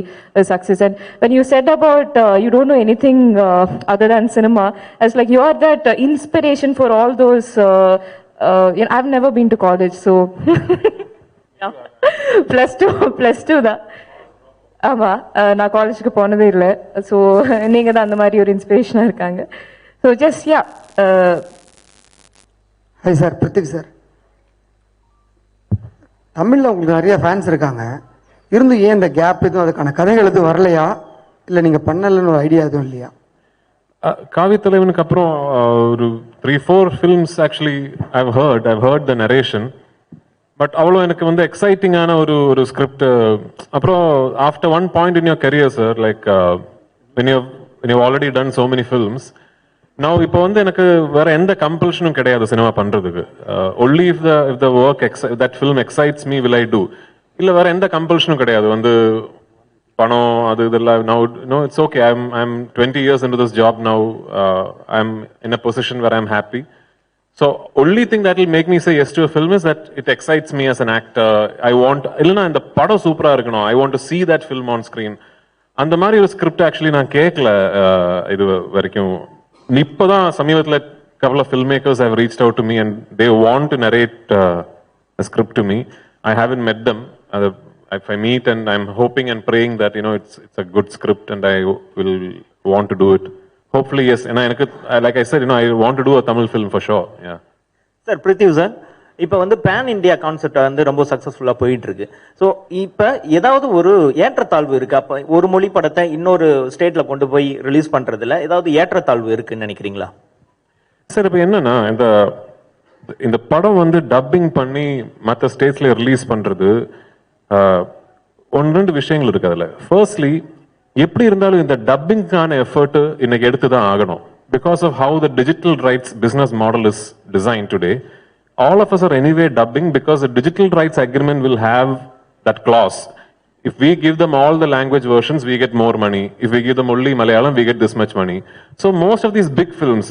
success. And when you said about you don't know any thing other than cinema, it's like you are that inspiration for all those. I've never been to college, so +2 தான். ஆமாம், நான் காலேஜுக்கு போனதே இல்லை. So நீங்கள் தான் அந்த மாதிரி ஒரு இன்ஸ்பிரேஷனாக இருக்காங்க. So just yeah. Hi sir, Prithvi sir. தமிழில் உங்களுக்கு நிறைய ஃபேன்ஸ் இருக்காங்க, இருந்து ஏன் இந்த கேப் எதுவும் அதுக்கான கதைகள் எதுவும் வரலையா, இல்லை நீங்கள் பண்ணலன்னு ஒரு ஐடியா எதுவும் இல்லையா? காவி தலைவனுக்கு அப்புறம் ஒரு 3-4 films actually I've heard the narration. But அவ்வளோ எனக்கு வந்து எக்ஸைட்டிங்கான ஒரு ஸ்கிரிப்ட். அப்புறம் after one point in your career sir, like when you've already done so many films, now இப்போ வந்து எனக்கு வேற எந்த கம்பல்ஷனும் கிடையாது சினிமா பண்றதுக்கு. only if the work that film excites me will I do. இல்ல வேற எந்த கம்பல்ஷனும் கிடையாது. வந்து பணம் அது இதெல்லாம் now no, it's okay. I'm 20 years into this job now. I'm in a position where I'm happy. So only thing that will make me say yes to a film is that it excites me as an actor. I want illana and the pado super irukano, I want to see that film on screen. And the mari script actually na kekla idu varaikum nippada samyathila couple of filmmakers have reached out to me and they want to narrate a script to me. I haven't met them. If I meet, and I'm hoping and praying that it's a good script and I will want to do it. Hopefully, yes. And like I said, I want to do a Tamil film for sure. Yeah. Sir, Prithvi sir, இப்போ வந்து pan India concept வந்து ரொம்ப சக்ஸஸ்ஃபுல்லாக போயிட்டு இருக்கு. So இப்போ ஏதாவது ஒரு ஏற்றத்தாழ்வு இருக்கு? அப்போ ஒரு மொழி படத்தை இன்னொரு ஸ்டேட்ல கொண்டு போய் ரிலீஸ் பண்றதுல ஏதாவது ஏற்றத்தாழ்வு இருக்குன்னு நினைக்கிறீங்களா? சார், இப்போ என்னன்னா இந்த படம் வந்து டப்பிங் பண்ணி மற்ற ஸ்டேட்ஸ்ல ரிலீஸ் பண்றது 1-2 விஷயங்கள் இருக்கு அதுல. ஃபர்ஸ்ட்லி, எப்படி இருந்தாலும் இந்த டப்பிங்கான எஃபர்ட் இன்னைக்கு எடுத்துதான் ஆகணும். Because of how the digital rights business model is design today, all of us are anyway dubbing because the digital rights agreement will have that clause. If we give them all the language versions, we get more money. If we give them only Malayalam, we get this much money. So most of these big films,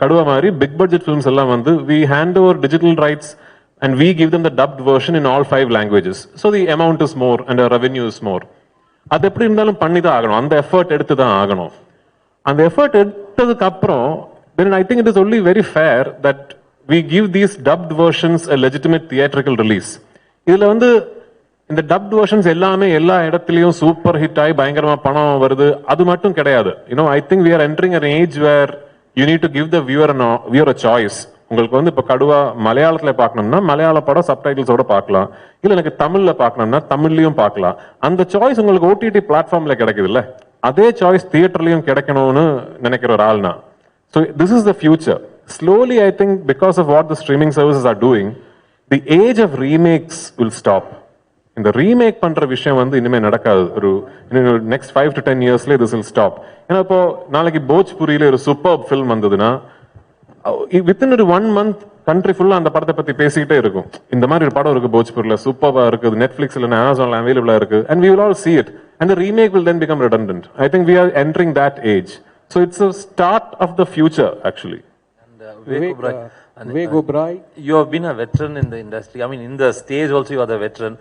Kaduva mari big budget films ellam vandu we hand over digital rights and we give them the dubbed version in all 5 languages. So the amount is more and the revenue is more. அது எப்படி இருந்தாலும் பண்ணி தான் ஆகணும். அந்த effort எடுத்து தான் ஆகணும். அந்த எஃபர்ட் எடுத்ததுக்கு அப்புறம் then I think it is only very fair that we give these dubbed versions a legitimate theatrical release. இதுல வந்து இந்த dubbed versions எல்லாமே எல்லா இடத்துலயும் சூப்பர் ஹிட் ஆகி பயங்கரமா பணம் வருது, அது மட்டும் கிடையாது. I think we are entering an age where you need to give the viewer a choice. உங்களுக்கு வந்து இப்ப கடுவா மலையாளத்துல பார்க்கணும்னா மலையாள படம் சப்டைட்டில்ஸோட பார்க்கலாம், இல்ல எனக்கு தமிழ்ல பார்க்கணும்னா தமிழ்லயும் பார்க்கலாம். அந்த சாய்ஸ் உங்களுக்கு ஓடிடி பிளாட்ஃபார்ம்ல கிடைக்குது இல்ல, அதே சாய்ஸ் தியேட்டர்லயும் கிடைக்கணும்னு நினைக்கிற ஒரு ஆள்னா. So this is the future. Slowly, I think, because of what the streaming services are doing, the age of remakes will stop. இந்த ரீமேக் பண்ற விஷயம் வந்து இனிமே நடக்காது. ஒரு next 5 to 10 yearsல this will stop. ஏன்னா இப்போ நாளைக்கு போஜ்புரியில ஒரு சூப்பர் ஃபில்ம் வந்ததுன்னா வித்தின் ஒரு 1 month கண்ட்ரி ஃபுல்லா அந்த படத்தை பத்தி பேசிக்கிட்டே இருக்கும். இந்த மாதிரி ஒரு படம் இருக்கு போஜ்பூர்ல, சூப்பரா இருக்குது, நெட்ஃபிளிக்ஸ்ல அமேசான்ல அவைலபிளா இருக்கு, and we will all see it, and the remake will then become redundant. I think we are entering that age. So it's a start of the future actually. Vivek Oberoi, you have been a veteran in the industry. I mean, in the stage also you are the veteran.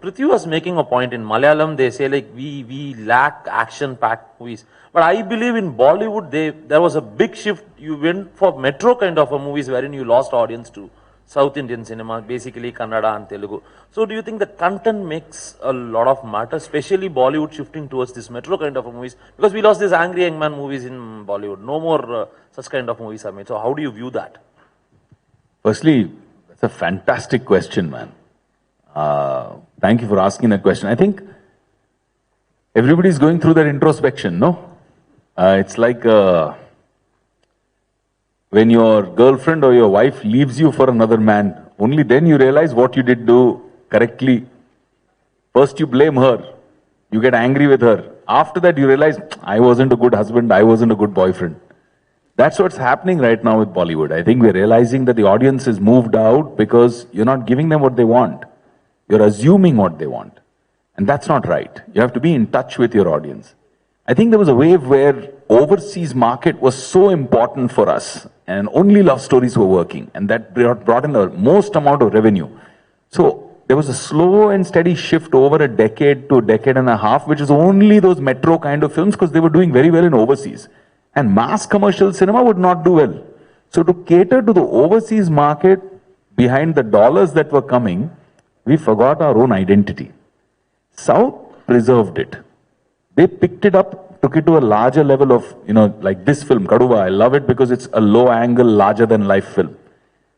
Prithvi was making a point. In Malayalam they say like we lack action-packed movies. But I believe in Bollywood there was a big shift. You went for metro kind of a movies wherein you lost audience to South Indian cinema, basically Kannada and Telugu. So do you think that content makes a lot of matter, especially Bollywood shifting towards this metro kind of movies? Because we lost these angry young man movies in Bollywood. No more such kind of movies are made. So how do you view that? Firstly, that's a fantastic question, man. Thank you for asking that question. I think everybody is going through that introspection, no? It's like when your girlfriend or your wife leaves you for another man, only then you realize what you did do correctly. First you blame her, you get angry with her. After that you realize, I wasn't a good husband, I wasn't a good boyfriend. That's what's happening right now with Bollywood. I think we're realizing that the audience is moved out because you're not giving them what they want. You're assuming what they want. And that's not right. You have to be in touch with your audience. I think there was a wave where overseas market was so important for us and only love stories were working, and that brought in the most amount of revenue. So there was a slow and steady shift over a decade to a decade and a half, which is only those metro kind of films because they were doing very well in overseas. And mass commercial cinema would not do well. So to cater to the overseas market, behind the dollars that were coming, we forgot our own identity. South preserved it. They picked it up, took it to a larger level of, like this film, Kaduva. I love it because it's a low angle, larger than life film.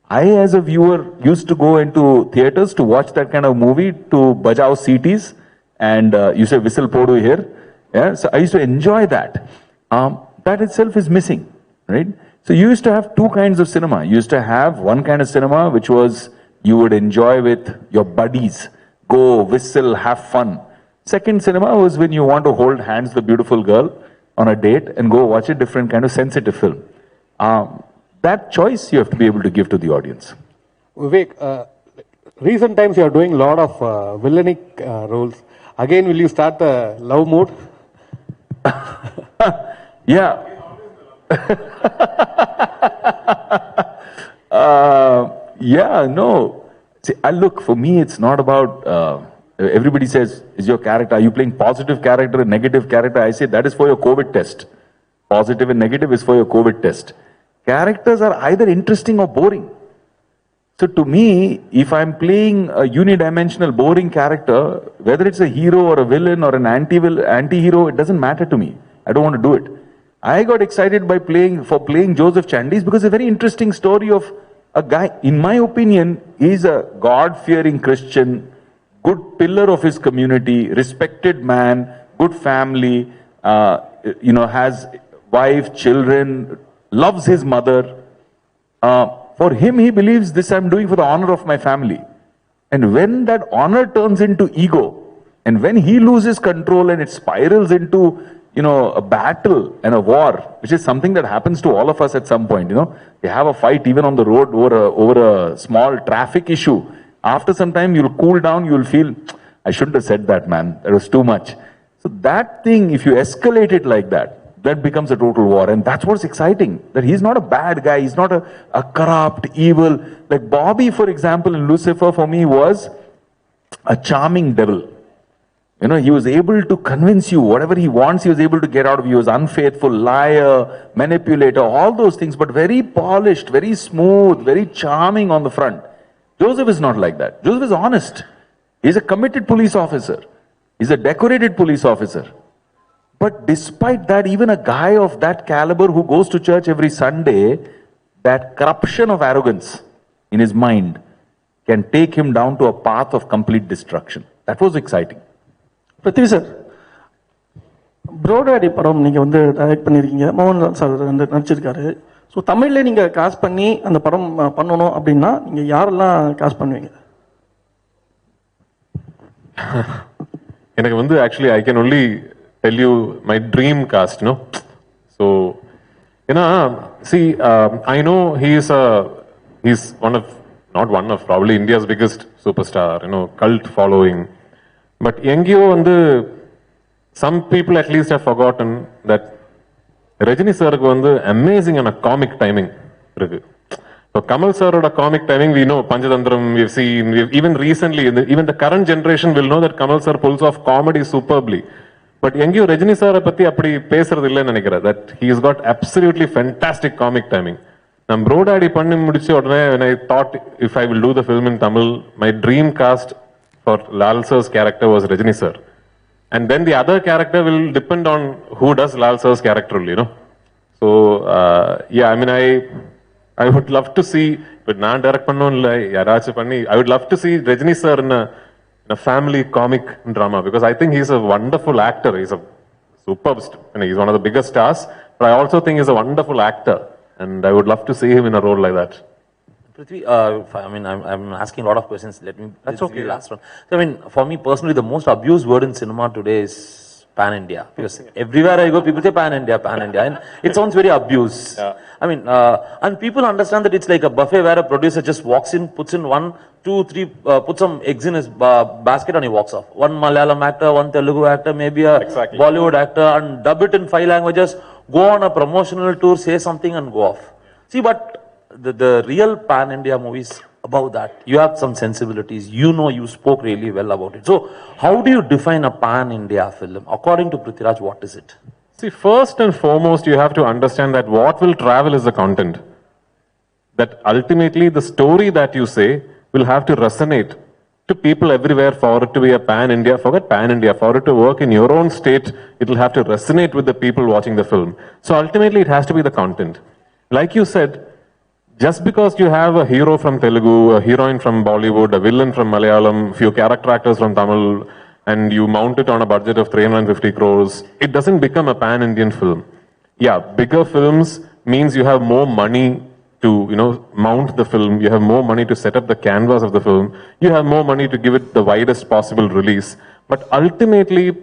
I, as a viewer, used to go into theaters to watch that kind of movie, to bajao CTs, and you say whistle podu here. Yeah, so I used to enjoy that. That itself is missing, right? So you used to have two kinds of cinema. You used to have one kind of cinema which was you would enjoy with your buddies, go, whistle, have fun. Second cinema was when you want to hold hands with a beautiful girl on a date and go watch a different kind of sensitive film. That choice you have to be able to give to the audience. Vivek, recent times you are doing a lot of villainic roles. Again, will you start the love mode? Yeah. Yeah, no. See, look, for me, it's not about, everybody says, is your character, are you playing positive character, negative character? I say that is for your COVID test. Positive and negative is for your COVID test. Characters are either interesting or boring. So to me, if I'm playing a unidimensional, boring character, whether it's a hero or a villain or an anti-hero, it doesn't matter to me. I don't want to do it. I got excited by playing Joseph Chandis because it's a very interesting story of a guy, in my opinion, he's a God-fearing Christian, good pillar of his community, respected man, good family, has wife, children, loves his mother. For him, he believes this I'm doing for the honor of my family. And when that honor turns into ego, and when he loses control and it spirals into a battle and a war, which is something that happens to all of us at some point, you have a fight even on the road over a small traffic issue. After some time, you'll cool down, you'll feel, I shouldn't have said that, man. That was too much. So that thing, if you escalate it like that, that becomes a total war. And that's what's exciting, that he's not a bad guy. He's not a corrupt, evil. Like Bobby, for example, in Lucifer, for me, was a charming devil. He was able to convince you whatever he wants, he was able to get out of you. He was unfaithful, liar, manipulator, all those things, but very polished, very smooth, very charming on the front. Joseph is not like that. Joseph is honest. He's a committed police officer. He's a decorated police officer. But despite that, even a guy of that caliber who goes to church every Sunday, that corruption of arrogance in his mind can take him down to a path of complete destruction. That was exciting. Prithvi sir, ப்ரோடாடி படம் நீங்கள் direct பண்ணியிருக்கீங்க, Mohanlal sir நடிச்சிருக்காரு. So தமிழில் நீங்கள் cost பண்ணி அந்த படம் பண்ணணும் அப்படின்னா நீங்கள் யாரெல்லாம் காஸ்ட் பண்ணுவீங்க? எனக்கு actually I can only tell you my dream cast, So, see, I know he's probably India's biggest superstar, cult following. But some people at least have forgotten that Rajini sir amazing and a comic timing. So Kamal sir comic timing, we know Panchadantram, we've seen, even recently, even the current generation will know that Kamal sir pulls off comedy superbly. But எங்கேயும் ரஜினி சாரை பத்தி அப்படி பேசுறது இல்லைன்னு நினைக்கிறேன். That he has got absolutely fantastic comic timing. நான் ப்ரோடாடி பண்ணி முடிச்ச உடனே when I thought if I will do the film in Tamil, my dream cast for Lal sir's character was Rajini sir. And then the other character will depend on who does Lal sir's character only, So, yeah, I mean, I would love to see, but நான் direct பண்ணணும் இல்லை, யாராச்சும் பண்ணி, I would love to see Rajini sir in a family comic drama, because I think he's a wonderful actor. He's a superb, he's one of the biggest stars, but I also think he's a wonderful actor, and I would love to see him in a role like that. Prithvi, I mean, I'm asking a lot of questions. That's okay. Last one. So, I mean, for me personally, the most abused word in cinema today is pan India, because everywhere I go, people say pan India, and it sounds very abuse. Yeah. I mean, and people understand that it's like a buffet where a producer just walks in, puts in 1, 2, 3, puts some eggs in his basket and he walks off. One Malayalam actor, one Telugu actor, maybe a Bollywood actor, and dub it in 5 languages, go on a promotional tour, say something and go off. See, but the real pan-India movies above that, you have some sensibilities, you spoke really well about it. So, how do you define a pan-India film? According to Prithviraj, what is it? See, first and foremost, you have to understand that what will travel is the content. That ultimately the story that you say will have to resonate to people everywhere for it to be a pan-India. Forget pan-India. For it to work in your own state, it will have to resonate with the people watching the film. So ultimately, it has to be the content. Like you said, just because you have a hero from Telugu, a heroine from Bollywood, a villain from Malayalam, few character actors from Tamil, and you mount it on a budget of 350 crores, it doesn't become a pan-Indian film. Yeah, bigger films means you have more money to, mount the film, you have more money to set up the canvas of the film, you have more money to give it the widest possible release. But ultimately,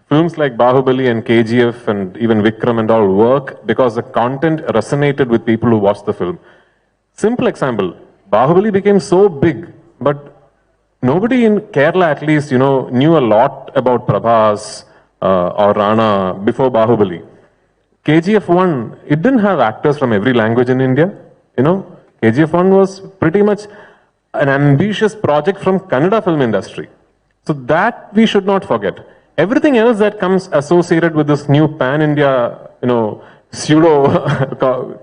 films like Bahubali and KGF and even Vikram and all work because the content resonated with people who watched the film. Simple example, Bahubali became so big, but nobody in Kerala at least, knew a lot about Prabhas or Rana before Bahubali. KGF 1, it didn't have actors from every language in India. KGF 1 was pretty much an ambitious project from Kannada film industry. So that we should not forget. Everything else that comes associated with this new pan-India, pseudo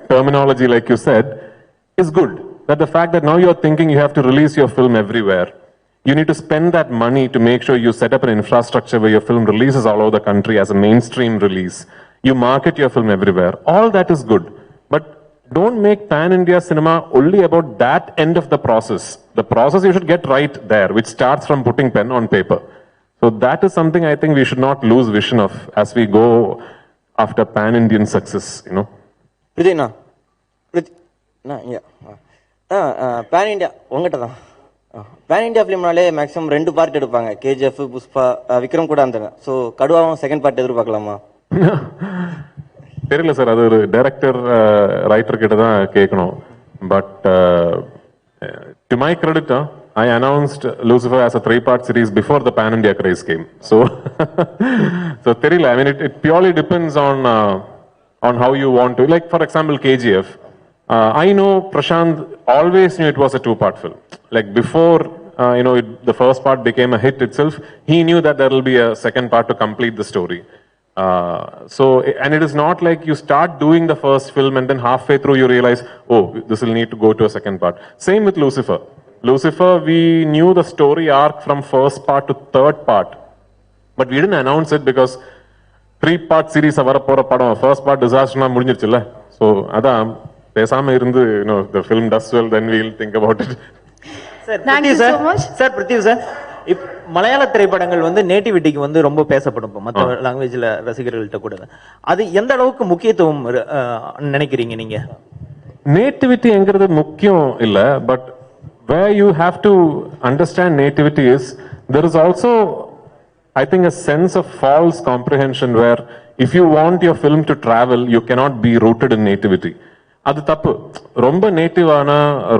terminology like you said, is good. That the fact that now you're thinking you have to release your film everywhere. You need to spend that money to make sure you set up an infrastructure where your film releases all over the country as a mainstream release. You market your film everywhere. All that is good. But don't make pan-India cinema only about that end of the process. The process you should get right there, which starts from putting pen on paper. So that is something I think we should not lose vision of as we go after pan-Indian success, Prithina. Pan India, Pan India film maximum 2 part எடுப்பாங்க KGF Pushpa Vikram கூட அந்த so கடுவாவும் second part எதிர்பார்க்கலாமா தெரியல sir அது ஒரு director writer கிட்ட தான் கேட்கணும் but to my credit I announced Lucifer as a 3-part series before the Pan India craze came. So தெரியல I mean it purely depends on how you want to, like for example KGF. I know Prashant always knew it was a 2-part film. Like before, the first part became a hit itself, he knew that there will be a second part to complete the story. And it is not like you start doing the first film and then halfway through you realize, oh, this will need to go to a second part. Same with Lucifer. Lucifer, we knew the story arc from first part to third part, but we didn't announce it because 3-part series வரப்போற படம் first part disaster na முடிஞ்சிருச்சுல. So அதான் பேசாம இருந்து the film does well, then we'll think about it. Thank you so much. Sir, Prithvi sir, மலையாள திரைப்படங்கள் நேட்டிவிட்டிக்கு ரொம்ப பேசப்படும் மற்ற லாங்குவேஜ்ல ரசிகர்கள்ட்ட கூட. அது எந்த அளவுக்கு முக்கியத்துவம் நினைக்கிறீங்க நீங்க? நேட்டிவிட்டிங்கிறது முக்கியம் இல்ல, but where you have to understand nativity is there is also I think a sense of false comprehension where if you want your film to travel you cannot be rooted in nativity. அது தப்பு. ரொம்ப நேட்டிவான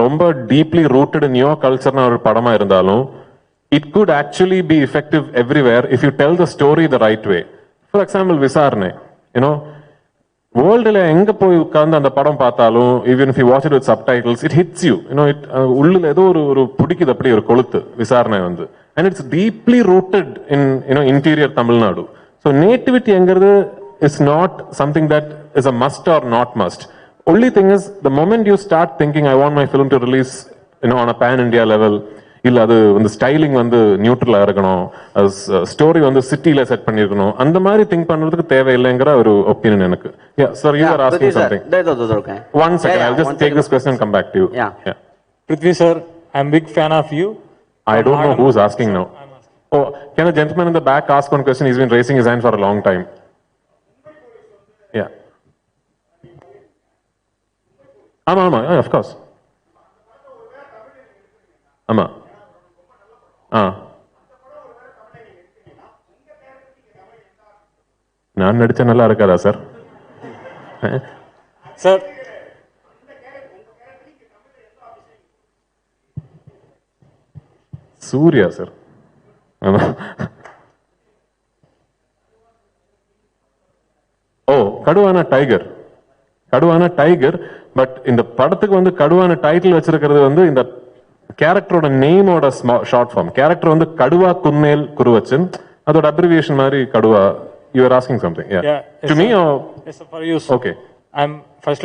ரொம்ப deeply rooted in your கல்ச்சர்னா ஒரு படமா இருந்தாலும் it could actually be effective everywhere if you tell the story the right way. For example, விசாரணை, வேர்ல்டுல எங்க போய் உட்கார்ந்து அந்த படம் பார்த்தாலும் even if you watch it with subtitles it hits you, உள்ளுல ஏதோ ஒரு பிடிக்குது, அப்படி ஒரு கொளுத்து விசாரணை and it's deeply rooted in interior Tamil Nadu. So nativity என்கிறது is not something that is a must or not must. Only thing is, the moment you start thinking, I want my film to release, on a pan-India level, இல்ல அது styling நியூட்ரலா இருக்கணும், story சிட்டில set பண்ணிருக்கணும், அந்த மாதிரி think பண்றதுக்கு தேவையில்லைங்கிற ஒரு opinion எனக்கு. Yeah, sir, you are asking something. One second, I'll just take this question and come back to you. Yeah. Prithvi sir, I'm big fan of you. I don't know who's asking now. Oh, can a gentleman in the back ask one question? He's been raising his hand for a long time. Yeah. ஆமா, of course. ஆமா. நான் நடிச்சா நல்லா இருக்காதா sir? Sir Suriya sir. Oh, கடுவான tiger. கடுவான tiger. But இந்த படத்துக்கு வந்து கடுவான டைட்டில் வச்சிருக்கிறது வந்து இந்த கேரக்டரோட நேமோட ஷார்ட் ஃபார்ம். கேரக்டர் வந்து கடுவா குன்னேல் குருவச்சன். அதோட அப்ரிவியேஷன் மாதிரி Kathua. You are asking something, yeah. To me or? Yes, sir, for you. Okay. I'm first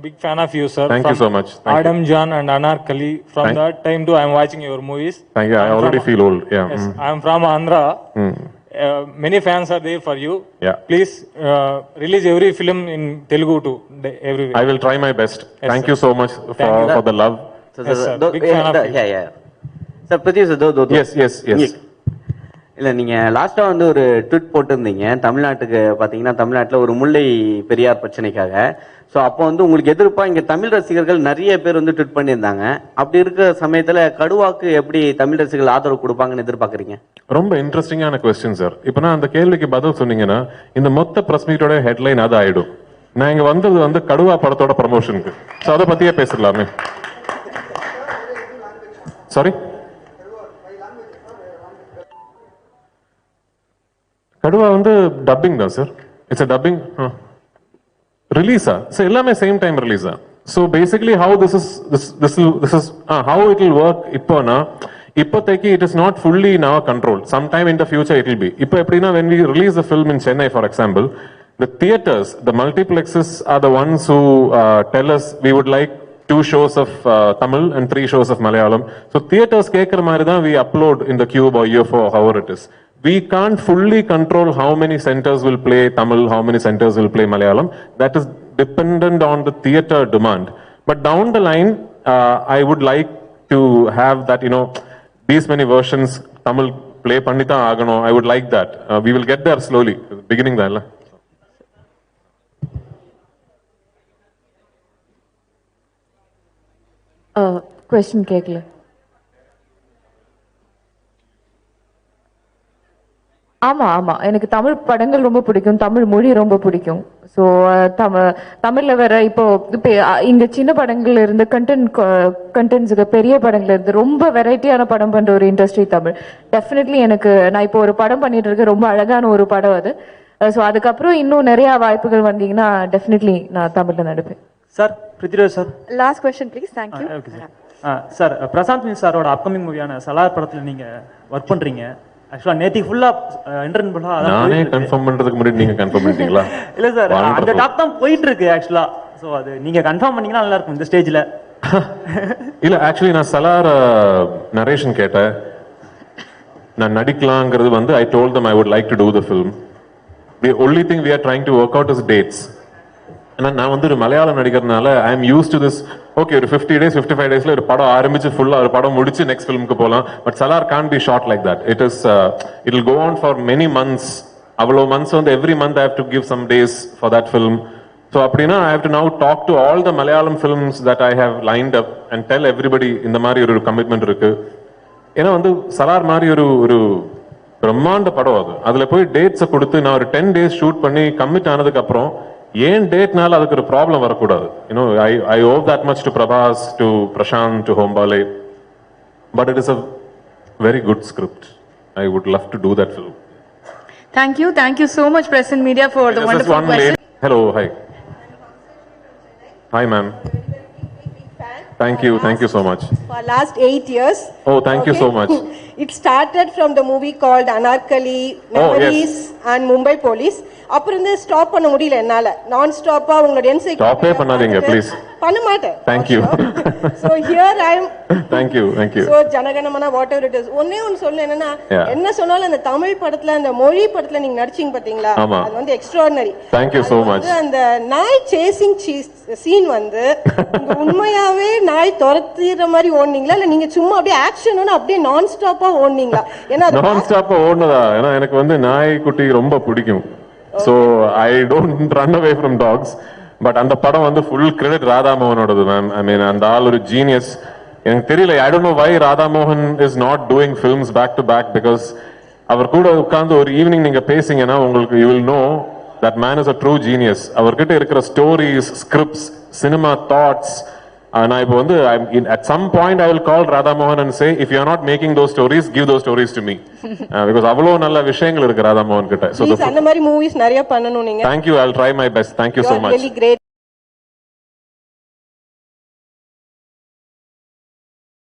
big fan of you, sir. Thank you so much. Adam John and Anarkali. From that time to I'm watching your movies. Thank you. I already feel old. Yeah. Yes, I'm from Andhra. Many fans are there for you. Yeah. Please release every film in Telugu to everywhere. I will try my best. Yes, Thank sir. you so much for the love. Yes, sir. Big fan of you. Yeah. Sir, Prithvi sir, Yes. இல்லை நீங்கள் லாஸ்ட்டாக வந்து ஒரு tweet போட்டிருந்தீங்க தமிழ்நாட்டுக்கு. பார்த்தீங்கன்னா தமிழ்நாட்டில் ஒரு முல்லை பெரியார் பிரச்சனைக்காக. ஸோ அப்போ வந்து உங்களுக்கு எதிர்ப்பாக இங்கே தமிழ் ரசிகர்கள் நிறைய பேர் வந்து ட்வீட் பண்ணியிருந்தாங்க. அப்படி இருக்கிற சமயத்தில் கடுவாக்கு எப்படி தமிழ் ரசிகர்கள் ஆதரவு கொடுப்பாங்கன்னு எதிர்பார்க்குறீங்க? ரொம்ப இன்ட்ரெஸ்டிங்கான கொஸ்டின் சார். இப்போ நான் அந்த கேள்விக்கு பதில் சொன்னீங்கன்னா இந்த மொத்த பிரஸ் மீட்டோட ஹெட்லைன் அது ஆயிடும். நான் இங்கே வந்தது வந்து கடுவா படத்தோட ப்ரமோஷனுக்கு. ஸோ அதை பற்றியே பேசலாமே. சாரி, கடுவா வந்து டப்பிங் தான் சார். இட்ஸ் அ டப்பிங் ரிலீஸா? ஸோ எல்லாமே சேம் டைம் ரிலீஸா? So basically how this is how it will work. இப்போனா இப்போதைக்கு it is not fully in our control. Some time in the future it will be. இப்போ எப்படின்னா when we release a film in Chennai, for example, the theaters, the multiplexes are the ones who tell us we would like 2 shows of Tamil and 3 shows of Malayalam. So theaters கேட்குற மாதிரி தான் we upload in the Cube or UFO or however it is. We can't fully control how many centers will play Tamil, how many centers will play Malayalam. That is dependent on the theater demand. But down the line, I would like to have that, these many versions Tamil play Pandita Agano. I would like that. We will get there slowly. Beginning there. Question கேட்கல. ஆமா எனக்கு தமிழ் படங்கள் ரொம்ப பிடிக்கும், தமிழ் மொழி ரொம்ப பிடிக்கும். So தமிழ்ல வேற இப்போ இங்க சின்ன படங்கள்ல இருந்து கண்டென்ட்ஸுக்கு பெரிய படங்கள்ல இருந்து ரொம்ப வெரைட்டியான படம் பண்ற ஒரு இண்டஸ்ட்ரி தமிழ். டெஃபினெட்லி நான் இப்போ ஒரு படம் பண்ணிட்டு இருக்கேன், ரொம்ப அழகான ஒரு படம் அது. ஸோ அதுக்கப்புறம் இன்னும் நிறைய வாய்ப்புகள் வந்தீங்கன்னா டெஃபினெட்லி நான் தமிழ்ல நடிப்பேன். Sir, Prithviraj sir, last question please. Thank you. Sir, Prashanth Neel சாரோட அப்கமிங் மூவியான சலார் படத்தில் நீங்க ஒர்க் பண்றீங்க. ஆக்சுவலா நேத்தி ஃபுல்லா இன்டர்ன் பண்ணா நானே கன்ஃபார்ம் பண்றதுக்கு முன்னாடி நீங்க கன்ஃபார்ம் பண்ணிட்டீங்களா? இல்ல சார், அந்த டாக் தான் போயிட்டு இருக்கு ஆக்சுவலா. சோ அது நீங்க கன்ஃபார்ம் பண்ணீங்கன்னா நல்லா இருக்கும் இந்த ஸ்டேஜ்ல. இல்ல, ஆக்சுவலி நான் சலார் நரேஷன் கேட்டேன். நான் நடிக்கலாங்கிறது வந்து I told them I would like to do the film. The only thing we are trying to work out is dates. நான் வந்து ஒரு Malayalam நடிக்கிறதுனால I am used to this. Okay, ஒரு 50 days 55 daysல ஒரு படம் ஆரம்பிச்சு ஃபுல்லா ஒரு படம் முடிச்சு நெக்ஸ்ட் ஃபிலிமுக்கு போகலாம். But Salaar can't be shot like that. It will go on for many months. அவ்வளோ months வந்து every month I have to give some days for that film. So அப்படின்னா I have to now talk to all the Malayalam films that I have lined up and tell everybody இந்த மாதிரி ஒரு commitment இருக்கு. ஏன்னா வந்து சலார் மாதிரி ஒரு பிரம்மாண்ட படம் அது. அதுல போய் டேட்ஸை கொடுத்து நான் ஒரு 10 days ஷூட் பண்ணி கமிட் ஆனதுக்கு அப்புறம் ஏன் டேட்னால அதுக்கு ஒரு ப்ராப்ளம் வரக்கூடாது. I owe that much to Prabhas, to Prashant, to Hombale. But it is a very good script. I would love to do that film. Thank you so much, Press and Media, for the wonderful question. Hello, hi. Hi, ma'am. Thank you so much. For last 8 years. Oh, thank you so much. It started from the movie called Anarkali, Memories, and Mumbai Police. அப்புறம் வந்து stop பண்ண முடியல என்னால. நான் ஸ்டாப்பா உங்களோட encyclopedia ஸ்டாப்பே பண்ணாதீங்க please. பண்ண மாட்டேன். Thank you. So here I am. Thank you. So Jana Gana Mana whatever it is. ஒண்ணே ஒன்னு சொல்ல என்னன்னா, என்ன சொன்னாலும் அந்த தமிழ் படத்துல அந்த மொழி படத்துல நீங்க நடிச்சீங்க பாத்தீங்களா, அது வந்து extraordinary. Thank you so much. அந்த நாய் சேசிங் சீன் வந்து உண்மையாவே நாய் துரத்திற மாதிரி ஓடுனீங்களா இல்ல நீங்க சும்மா அப்படியே ஆக்ஷன் அப்படியே நான் ஸ்டாப்பா ஓடுனீங்களா? ஏன்னா நான் ஸ்டாப்பா ஓடுனதா? ஏன்னா எனக்கு வந்து நாய் குட்டி ரொம்ப பிடிக்கும். So I don't run away from dogs. But அந்த படம் வந்து full credit ராதா மோகனோடது மேம். I mean அந்த ஆள் ஒரு ஜீனியஸ். எனக்கு தெரியல, I don't know why Radha மோகன் is not doing films back to back, because அவர் கூட உட்கார்ந்து ஒரு ஈவினிங் நீங்க பேசிங்கன்னா உங்களுக்கு you will know that man is a true genius. அவர்கிட்ட இருக்கிற stories, scripts, cinema thoughts. நான் இப்போ வந்து at some point I will call Radha Mohan and say, if you are not making those stories, give those stories to me. Because அவ்வளோ நல்ல விஷயங்கள் இருக்கு ராதா மோகன் கிட்ட. So அந்த மாதிரி மூவிஸ் நிறைய பண்ணணும் நீங்க. Thank you, I'll try my best. Thank you so much. Really great.